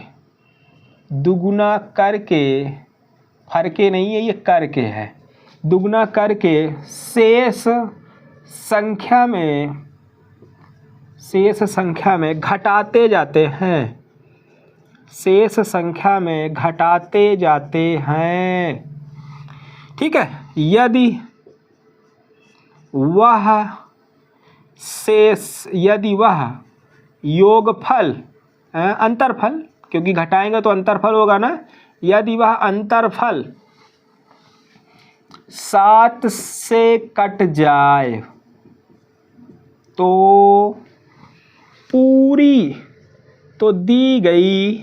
फरके नहीं है, ये करके है, दुगना करके शेष संख्या में घटाते जाते हैं, शेष संख्या में घटाते जाते हैं। ठीक है। यदि वह योगफल, अंतरफल, क्योंकि घटाएंगे तो अंतरफल होगा ना, यदि वह अंतरफल 7 से कट जाए तो दी गई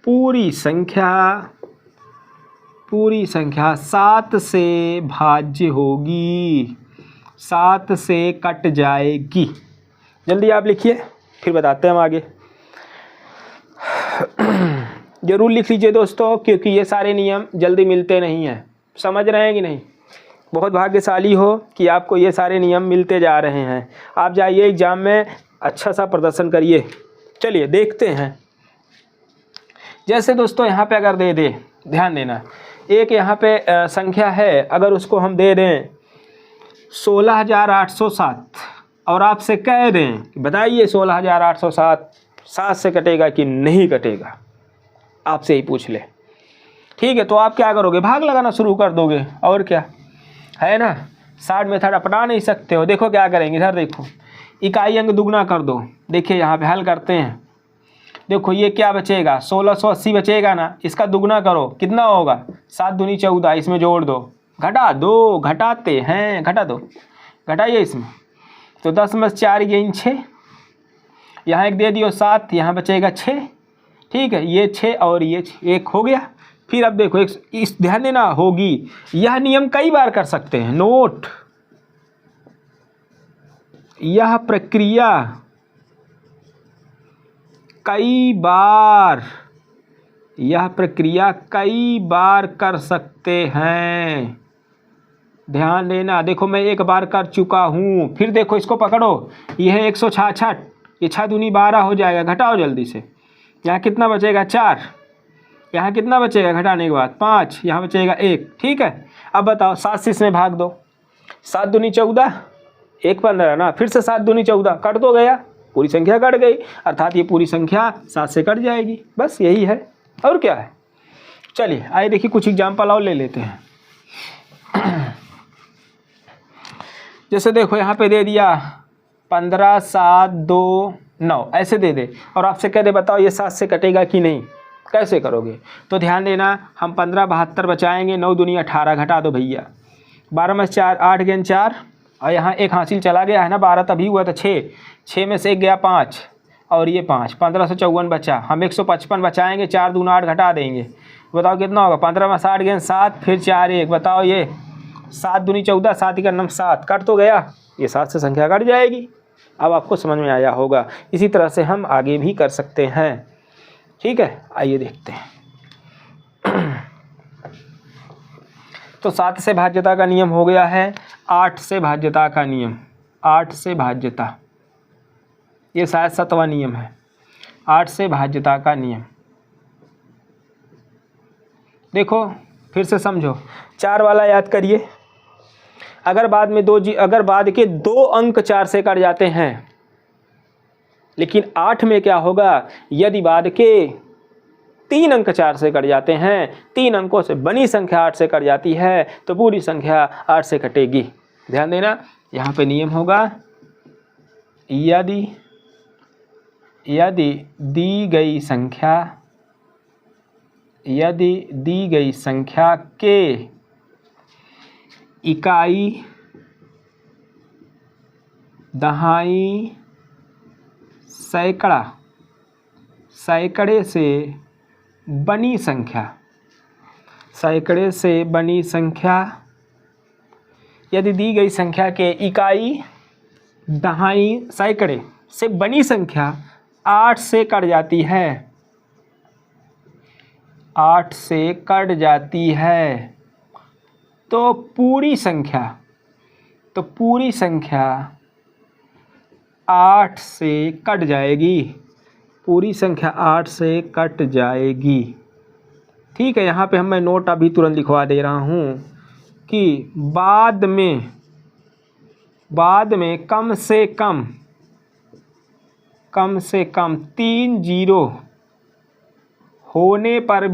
पूरी संख्या 7 से भाज्य होगी, 7 से कट जाएगी। जल्दी आप लिखिए, फिर बताते हैं हम आगे। जरूर लिख लीजिए दोस्तों, क्योंकि ये सारे नियम जल्दी मिलते नहीं हैं। समझ रहे हैं कि नहीं? बहुत भाग्यशाली हो कि आपको ये सारे नियम मिलते जा रहे हैं। आप जाइए एग्जाम में अच्छा सा प्रदर्शन करिए। चलिए देखते हैं। जैसे दोस्तों यहाँ पे अगर दे दे, ध्यान देना, एक यहाँ पे संख्या है, अगर उसको हम दे दें 16,807 और आपसे कह दें कि बताइए 16,807 7 से कटेगा कि नहीं कटेगा, आपसे ही पूछ ले। ठीक है, तो आप क्या करोगे? भाग लगाना शुरू कर दोगे, और क्या है ना। 60 मेथड अपना नहीं सकते हो। देखो क्या करेंगे, इधर देखो, इकाई अंक दुगना कर दो। देखिए यहाँ पे हल करते हैं। देखो ये क्या बचेगा, 1680 बचेगा ना, इसका दुगना करो, कितना होगा? 7 दूनी 14, इसमें जोड़ दो, घटा दो, घटाते हैं, घटा दो, घटाइए इसमें, तो 10 में 4 गेन 6, यहाँ एक दे दियो 7, यहाँ बचेगा 6। ठीक है, ये 6 और ये 6, एक हो गया। फिर अब देखो इस ध्यान देना होगी, यह नियम कई बार कर सकते हैं। नोट, यह प्रक्रिया कई बार कर सकते हैं। ध्यान देना, देखो मैं एक बार कर चुका हूँ। फिर देखो इसको पकड़ो, यह है 166, ये 6 दूनी 12 हो जाएगा, घटाओ जल्दी से। यहाँ कितना बचेगा? 4। यहाँ कितना बचेगा घटाने के बाद? 5। यहाँ बचेगा 1। ठीक है, अब बताओ 7 से इसमें भाग दो, 7 दूनी 14, 1 15 ना, फिर से 7 दूनी 14, कट तो गया, पूरी संख्या कट गई, अर्थात ये पूरी संख्या 7 से कट जाएगी। बस यही है, और क्या है। चलिए आइए देखिए कुछ एग्जाम्पल और ले लेते हैं। जैसे देखो यहाँ पे दे दिया 15 7 2 9, ऐसे दे दे, और आपसे कह दे बताओ ये 7 से कटेगा कि नहीं, कैसे करोगे? तो ध्यान देना, हम 15 72 बचाएंगे, 9 दूनी 18, घटा दो भैया, 12 में 4, 8 गेन 4, और यहाँ एक हासिल चला गया है ना, 12 तभी हुआ था, 6 में से 1 गया 5, और ये 5, 1554 बचा। हम 155 बचाएंगे, 4 दूना 8, घटा देंगे, बताओ कितना होगा? 15 में 60 गेन 7, फिर 4 1, बताओ ये 7 दूनी 14, 7 का नम 7, कट तो गया, ये 7 से संख्या कट जाएगी। अब आपको समझ में आया होगा। इसी तरह से हम आगे भी कर सकते हैं। ठीक है, आइए देखते हैं। तो 7 से भाज्यता का नियम हो गया है। 8 से भाज्यता का नियम, 8 से भाज्यता, ये शायद 7वां नियम है। 8 से भाज्यता का नियम देखो, फिर से समझो, 4 वाला याद करिए। अगर बाद के 2 अंक 4 से कट जाते हैं, लेकिन 8 में क्या होगा? यदि बाद के 3 अंक 4 से कट जाते हैं, 3 अंकों से बनी संख्या 8 से कट जाती है, तो पूरी संख्या 8 से कटेगी। ध्यान देना, यहाँ पे नियम होगा, यदि दी गई संख्या यदि दी गई संख्या के इकाई, दहाई, सैकड़ा, सैकड़े से बनी संख्या, सैकड़े से बनी संख्या, यदि दी गई संख्या के इकाई, दहाई, सैकड़े से बनी संख्या 8 से कट जाती है, 8 से कट जाती है, तो पूरी संख्या, तो पूरी संख्या 8 से कट जाएगी, पूरी संख्या 8 से कट जाएगी। ठीक है, यहाँ पे मैं नोट अभी तुरंत लिखवा दे रहा हूँ कि बाद में कम से कम 3 जीरो होने पर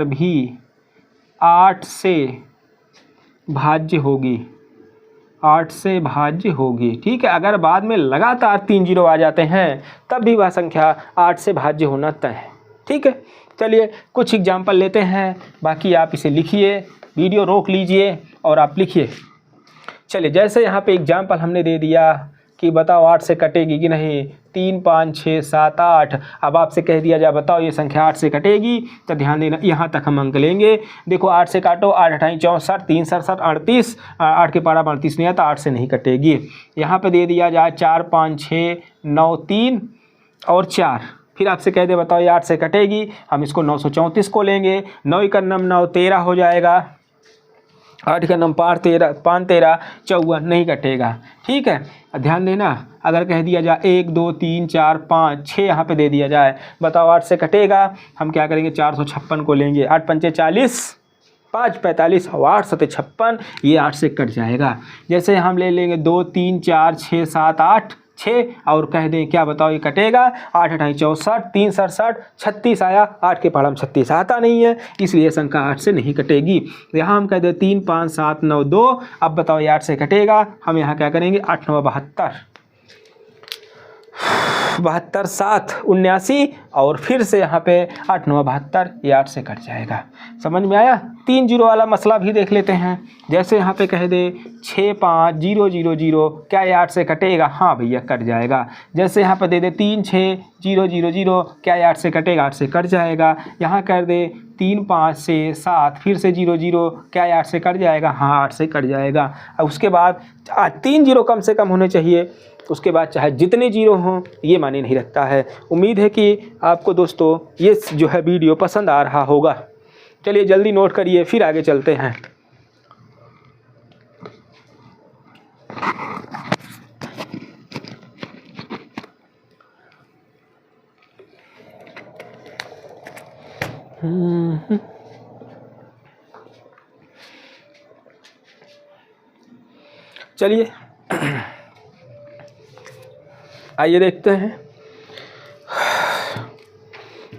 भी 8 से भाज्य होगी, 8 से भाज्य होगी। ठीक है, अगर बाद में लगातार 3 जीरो आ जाते हैं तब भी वह संख्या 8 से भाज्य होना तय है। ठीक है, चलिए कुछ एग्जाम्पल लेते हैं, बाकी आप इसे लिखिए, वीडियो रोक लीजिए और आप लिखिए। चलिए, जैसे यहाँ पे एग्जाम्पल हमने दे दिया कि बताओ 8 से कटेगी कि नहीं, 3 5 6 7 8। अब आपसे कह दिया जाए बताओ ये संख्या 8 से कटेगी, तो ध्यान देना यहाँ तक हम अंक लेंगे। देखो 8 से काटो, 8 8 64, 3 67 38, 8 के पारा 38 नहीं आता, 8 से नहीं कटेगी। यहाँ पे दे दिया जाए 4 5 6 9 3 और 4, फिर आपसे कह दे बताओ ये 8 से कटेगी, हम इसको 934 को लेंगे। 9 का नम 9 13 हो जाएगा, 8 का नम 5 13 54, नहीं कटेगा। ठीक है, ध्यान देना, अगर कह दिया जाए 1 2 3 4 5 6 यहाँ पे दे दिया जाए, बताओ 8 से कटेगा, हम क्या करेंगे 456 को लेंगे। 8 पंचे 40, 5 45 और 8 सते 56, ये 8 से कट जाएगा। जैसे हम ले लेंगे 2 3 4 6 7 8 6 और कह दें क्या बताओ ये कटेगा, 8 8 64, 3 67 36 आया, 8 के पहाड़ में 36 आता नहीं है, इसलिए संख्या 8 से नहीं कटेगी। यहाँ हम कह दें 3 5 7 9 2, अब बताओ ये 8 से कटेगा, हम यहाँ क्या करेंगे 8 9 72, 72 7 79 और फिर से यहाँ पे 8 9 72, ये 8 से कट जाएगा। समझ में आया? 3 जीरो वाला मसला भी देख लेते हैं। जैसे यहाँ पे कह दे 6 5 0 0 0, क्या ये 8 से कटेगा? हाँ भैया कट जाएगा। जैसे यहाँ पे दे दे 3 6 0 0 0, क्या ये 8 से कटेगा? 8 से कट जाएगा। यहाँ कर दे 3 5 से 7 फिर से 0 0, क्या ये 8 से कट जाएगा? हाँ 8 से कट जाएगा। अब उसके बाद 3 जीरो कम से कम होने चाहिए, उसके बाद चाहे जितने जीरो हों ये मायने नहीं रखता है। उम्मीद है कि आपको दोस्तों ये जो है वीडियो पसंद आ रहा होगा। चलिए जल्दी नोट करिए, फिर आगे चलते हैं। चलिए आइए देखते हैं।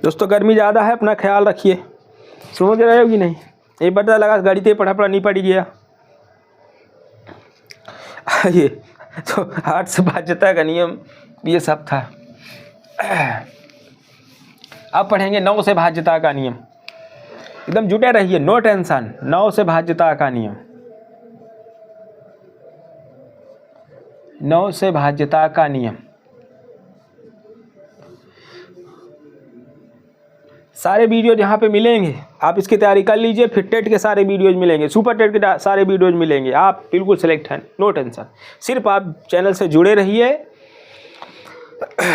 दोस्तों गर्मी ज़्यादा है, अपना ख्याल रखिए। समझ रहे हो कि नहीं? ये पता लगा गाड़ी ते पढ़ा नहीं पड़ गया। ये तो 8 से भाज्यता का नियम ये सब था। अब पढ़ेंगे 9 से भाज्यता का नियम। एकदम जुटे रहिए, नो टेंशन। 9 से भाज्यता का नियम, 9 से भाज्यता का नियम। सारे वीडियो जहाँ पे मिलेंगे आप इसकी तैयारी कर लीजिए। फिर टेट के सारे वीडियोज मिलेंगे, सुपर टेट के सारे वीडियोज मिलेंगे। आप बिल्कुल सिलेक्ट हैं, नो टेंशन। सिर्फ आप चैनल से जुड़े रहिए,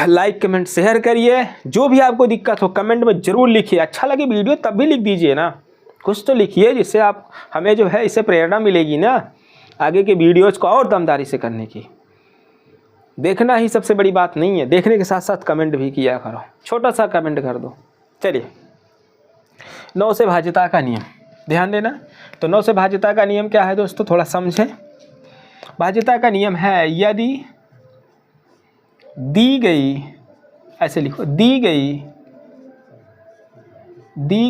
लाइक कमेंट शेयर करिए। जो भी आपको दिक्कत हो कमेंट में ज़रूर लिखिए। अच्छा लगे वीडियो तब भी लिख दीजिए ना, कुछ तो लिखिए जिससे आप हमें जो है इससे प्रेरणा मिलेगी ना आगे के वीडियोज़ को और दमदारी से करने की। देखना ही सबसे बड़ी बात नहीं है, देखने के साथ साथ कमेंट भी किया करो, छोटा सा कमेंट कर दो। चलिए 9 से भाज्यता का नियम ध्यान देना। तो 9 से भाज्यता का नियम क्या है दोस्तों, थोड़ा समझें। भाज्यता का नियम है यदि दी गई, ऐसे लिखो, दी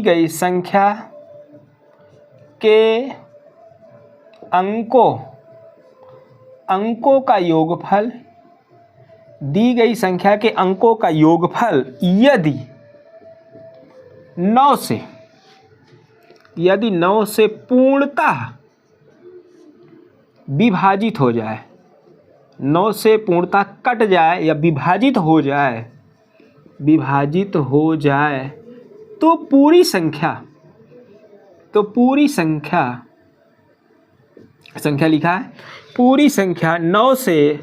गई संख्या के अंकों का योगफल, दी गई संख्या के अंकों का योगफल 9 से, यदि 9 से पूर्णतः विभाजित हो जाए, 9 से पूर्णतः कट जाए या विभाजित हो जाए, तो पूरी संख्या लिखा है, पूरी संख्या 9 से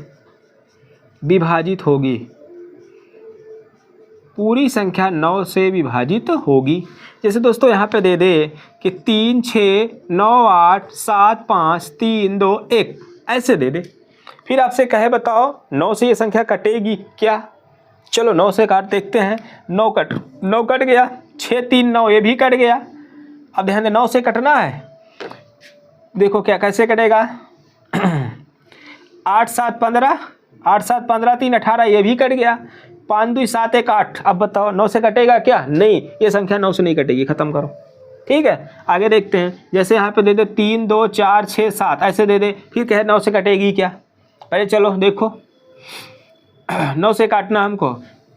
विभाजित होगी, पूरी संख्या 9 से विभाजित होगी। जैसे दोस्तों यहाँ पे दे दे कि 3 6 9 8 7 5 3 2 1 ऐसे दे दे, फिर आपसे कहे बताओ 9 से ये संख्या कटेगी क्या? चलो 9 से काट देखते हैं। 9 कट गया, 6 3 9 ये भी कट गया। अब ध्यान दे 9 से कटना है, देखो क्या कैसे कटेगा। 8 7 15, 8 7 15 3 18 ये भी कट गया। 5 2 7 1 8। अब बताओ 9 से कटेगा क्या? नहीं, ये संख्या 9 से नहीं कटेगी, ख़त्म करो। ठीक है, आगे देखते हैं। जैसे यहाँ पे दे दे 3 2 4 6 7 ऐसे दे दे, फिर कहे 9 से कटेगी क्या? पहले चलो देखो 9 से काटना हमको।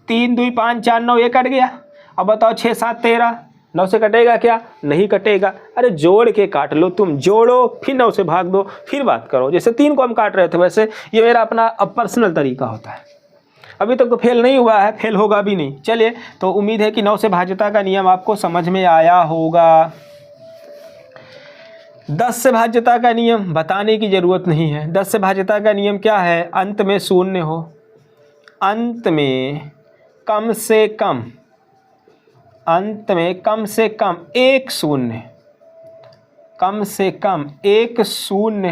3 2 5 4 9 ये कट गया। अब बताओ 6 7 13, 9 से कटेगा क्या? नहीं कटेगा। अरे जोड़ के काट लो, तुम जोड़ो फिर 9 से भाग दो, फिर बात करो। जैसे 3 को हम काट रहे थे, वैसे ये मेरा अपना पर्सनल तरीका होता है। अभी तक तो फेल नहीं हुआ है, फेल होगा भी नहीं। चलिए, तो उम्मीद है कि 9 से भाज्यता का नियम आपको समझ में आया होगा। 10 से भाज्यता का नियम बताने की ज़रूरत नहीं है। 10 से भाज्यता का नियम क्या है? अंत में शून्य हो, अंत में कम से कम, अंत में कम से कम एक शून्य, कम से कम एक शून्य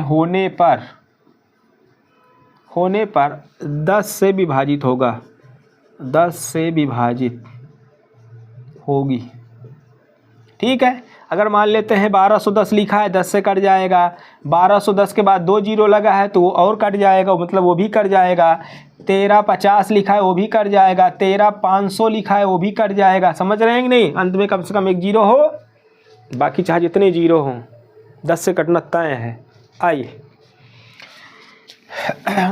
होने पर 10 से विभाजित होगा, 10 से विभाजित होगी। ठीक है, अगर मान लेते हैं 1210 लिखा है, 10 से कट जाएगा। 1210 के बाद 2 जीरो लगा है तो वो और कट जाएगा, मतलब वो भी कट जाएगा। 1350 लिखा है वो भी कट जाएगा। 13500 लिखा है वो भी कट जाएगा। समझ रहे हैं कि नहीं? अंत में कम से कम एक जीरो हो, बाकी चाहे जितने जीरो हों 10 से कटना तय है। आइए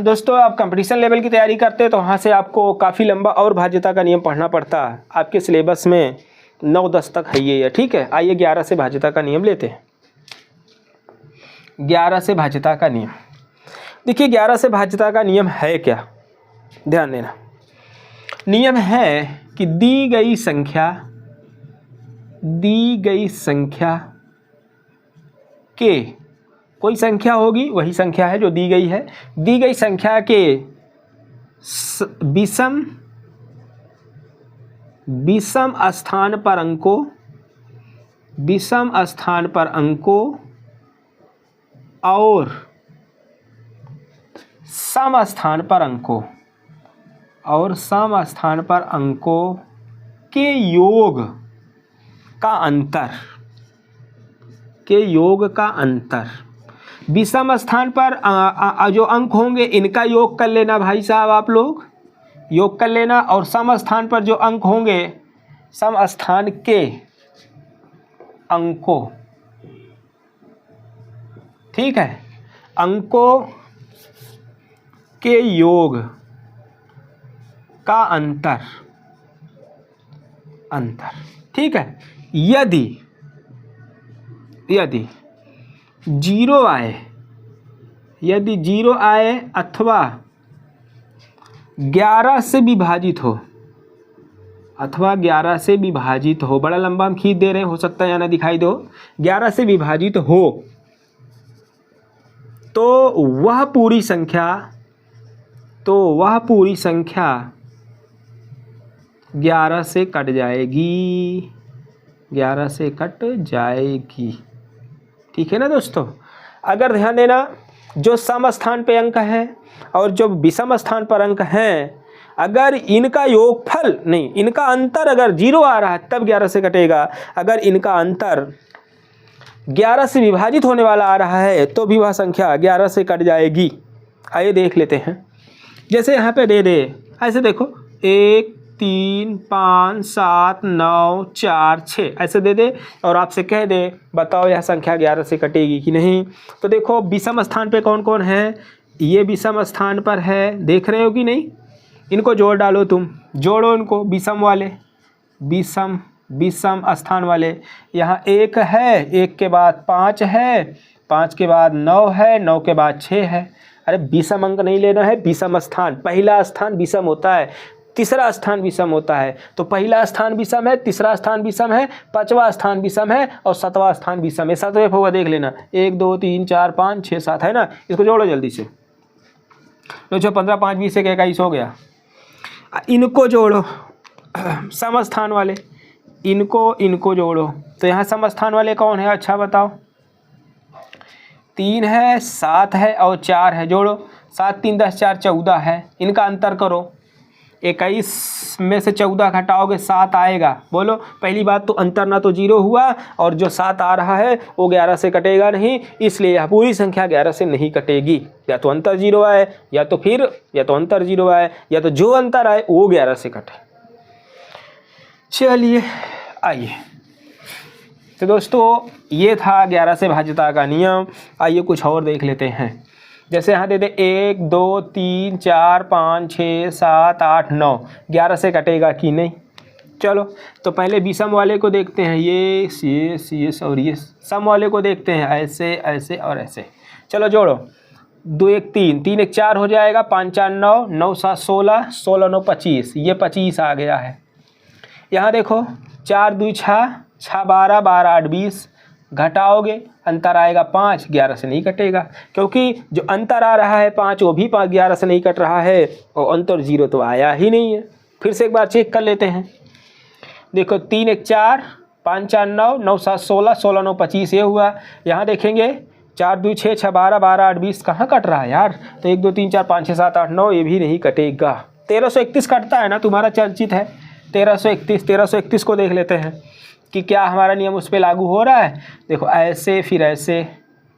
दोस्तों, आप कंपटीशन लेवल की तैयारी करते हैं तो वहाँ से आपको काफ़ी लंबा और भाज्यता का नियम पढ़ना पड़ता है। आपके सिलेबस में 9-10 तक है ये। ठीक है, आइए 11 से भाज्यता का नियम लेते हैं। 11 से भाज्यता का नियम देखिए, 11 से भाज्यता का नियम है क्या? ध्यान देना। नियम है कि दी गई संख्या के, कोई संख्या होगी, वही संख्या है जो दी गई है। दी गई संख्या के विषम स्थान पर अंकों, विषम स्थान पर अंकों और सम स्थान पर अंकों, और सम स्थान पर अंकों के योग का अंतर, के योग का अंतर। विषम स्थान पर जो अंक होंगे इनका योग कर लेना भाई साहब, आप लोग योग कर लेना। और सम स्थान पर जो अंक होंगे, सम स्थान के अंकों, ठीक है, अंकों के योग का अंतर, ठीक है। यदि जीरो आए, यदि जीरो आए अथवा 11 से विभाजित हो, अथवा 11 से विभाजित हो, बड़ा लंबा हम खींच दे रहे हैं, हो सकता है या ना दिखाई दो। 11 से विभाजित हो तो वह पूरी संख्या, 11 से कट जाएगी, 11 से कट जाएगी। ठीक है ना दोस्तों? अगर ध्यान देना, जो सम स्थान पे अंक है और जो विषम स्थान पर अंक हैं, अगर इनका योगफल नहीं, इनका अंतर अगर जीरो आ रहा है तब 11 से कटेगा। अगर इनका अंतर 11 से विभाजित होने वाला आ रहा है तो भी वह संख्या 11 से कट जाएगी। आइए देख लेते हैं। जैसे यहाँ पे दे दे, ऐसे देखो 1 3 5 7 9 4 6 ऐसे दे दे और आपसे कह दे बताओ यह संख्या 11 से कटेगी कि नहीं। तो देखो विषम स्थान पे कौन कौन है, ये विषम स्थान पर है, देख रहे हो कि नहीं? इनको जोड़ डालो, तुम जोड़ो इनको, विषम वाले, विषम विषम स्थान वाले। यहाँ 1 है, 1 के बाद 5 है, 5 के बाद 9 है, 9 के बाद 6 है। अरे विषम अंक नहीं लेना है, विषम स्थान। पहला स्थान विषम होता है, तीसरा स्थान विषम होता है। तो पहला स्थान विषम है, तीसरा स्थान विषम है, 5वां स्थान विषम है और 7वां स्थान विषम है। 7वें होगा देख लेना, 1 2 3 4 5 6 7 है ना। इसको जोड़ो जल्दी से। लो 15 5 20 1 21 हो गया। इनको जोड़ो समस्थान वाले, इनको जोड़ो। तो यहाँ समस्थान वाले कौन है, अच्छा बताओ। 3 है, 7 है और 4 है। जोड़ो, 7 3 10 4 14 है। इनका अंतर करो, 21 में से 14 घटाओगे 7 आएगा। बोलो, पहली बात तो अंतर ना तो 0 हुआ और जो 7 आ रहा है वो 11 से कटेगा नहीं, इसलिए यह पूरी संख्या 11 से नहीं कटेगी। या तो अंतर 0 आए या तो अंतर 0 आए या तो जो अंतर आए वो 11 से कटे। चलिए आइए, तो दोस्तों ये था 11 से भाज्यता का नियम। आइए कुछ और देख लेते हैं। जैसे यहाँ दे दे 1 2 3 4 5 6 7 8 9, 11 से कटेगा कि नहीं। चलो तो पहले विषम वाले को देखते हैं, ये और ये सम वाले को देखते हैं, ऐसे ऐसे और ऐसे। चलो जोड़ो, 2 1 3 3 1 4 हो जाएगा, 5 4 9 9 7 16 16 9 25, ये 25 आ गया है। यहाँ देखो 4 2 6 6 12 12 8 20, घटाओगे अंतर आएगा 5, 11 से नहीं कटेगा क्योंकि जो अंतर आ रहा है 5 वो भी 11 से नहीं कट रहा है और अंतर 0 तो आया ही नहीं है। फिर से एक बार चेक कर लेते हैं। देखो 3 1 4 5 4 9 9 7 16 16 9 25 ये हुआ। यहाँ देखेंगे 4 2 6 6 12 12 8 20, कहाँ कट रहा है यार। तो 1 2 3 4 5 6 7 8 9 ये भी नहीं कटेगा। 1331 कटता है ना, तुम्हारा चर्चित है 1331 को देख लेते हैं कि क्या हमारा नियम उस पर लागू हो रहा है। देखो ऐसे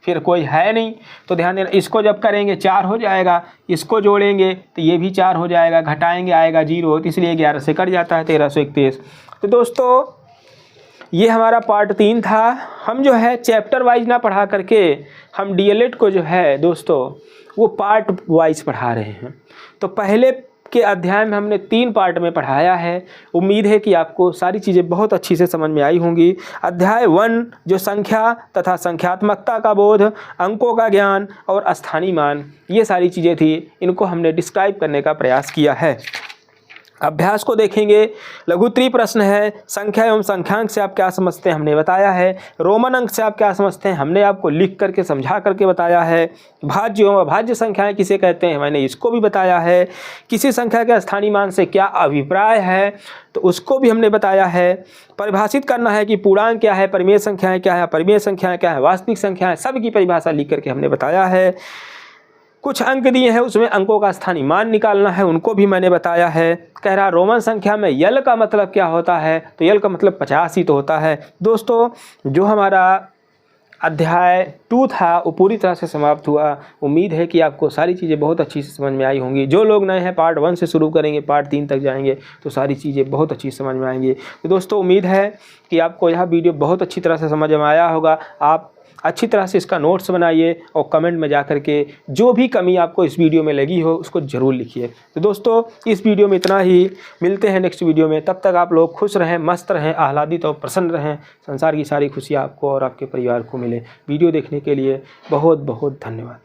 फिर कोई है नहीं, तो ध्यान देना इसको जब करेंगे 4 हो जाएगा, इसको जोड़ेंगे तो ये भी 4 हो जाएगा, घटाएंगे आएगा 0, तो इसलिए 11 से कट जाता है 1331। तो दोस्तों ये हमारा पार्ट 3 था। हम जो है चैप्टर वाइज ना पढ़ा करके हम डीएलएड को जो है दोस्तों वो पार्ट वाइज पढ़ा रहे हैं। तो पहले के अध्याय में हमने 3 पार्ट में पढ़ाया है। उम्मीद है कि आपको सारी चीज़ें बहुत अच्छी से समझ में आई होंगी। अध्याय 1 जो संख्या तथा संख्यात्मकता का बोध, अंकों का ज्ञान और स्थानीय मान, ये सारी चीज़ें थी, इनको हमने डिस्क्राइब करने का प्रयास किया है। अभ्यास को देखेंगे, लघुत्तरीय प्रश्न है, संख्या एवं संख्यांक से आप क्या समझते हैं हमने बताया है, रोमन अंक से आप क्या समझते हैं हमने आपको लिख करके समझा करके बताया है, भाज्य एवं अभाज्य संख्याएं किसे कहते हैं मैंने इसको भी बताया है, किसी संख्या के स्थानीय मान से क्या अभिप्राय है तो उसको भी हमने बताया है, परिभाषित करना है कि पूर्णांक क्या है, परिमेय संख्याएँ क्या है, अपरिमेय संख्याएँ क्या है, वास्तविक संख्याएँ, सब की परिभाषा लिख करके हमने बताया है। कुछ अंक दिए हैं उसमें अंकों का स्थानीय मान निकालना है, उनको भी मैंने बताया है। कह रहा रोमन संख्या में यल का मतलब क्या होता है, तो यल का मतलब 50 ही तो होता है। दोस्तों जो हमारा अध्याय 2 था वो पूरी तरह से समाप्त हुआ। उम्मीद है कि आपको सारी चीज़ें बहुत अच्छी से समझ में आई होंगी। जो लोग नए हैं पार्ट 1 से शुरू करेंगे, पार्ट 3 तक जाएंगे तो सारी चीज़ें बहुत अच्छी समझ में आएंगी। तो दोस्तों उम्मीद है कि आपको यह वीडियो बहुत अच्छी तरह से समझ में आया होगा। आप अच्छी तरह से इसका नोट्स बनाइए और कमेंट में जा कर के जो भी कमी आपको इस वीडियो में लगी हो उसको ज़रूर लिखिए। तो दोस्तों इस वीडियो में इतना ही, मिलते हैं नेक्स्ट वीडियो में। तब तक आप लोग खुश रहें, मस्त रहें, आह्लादित और प्रसन्न रहें। संसार की सारी खुशियाँ आपको और आपके परिवार को मिले। वीडियो देखने के लिए बहुत बहुत धन्यवाद।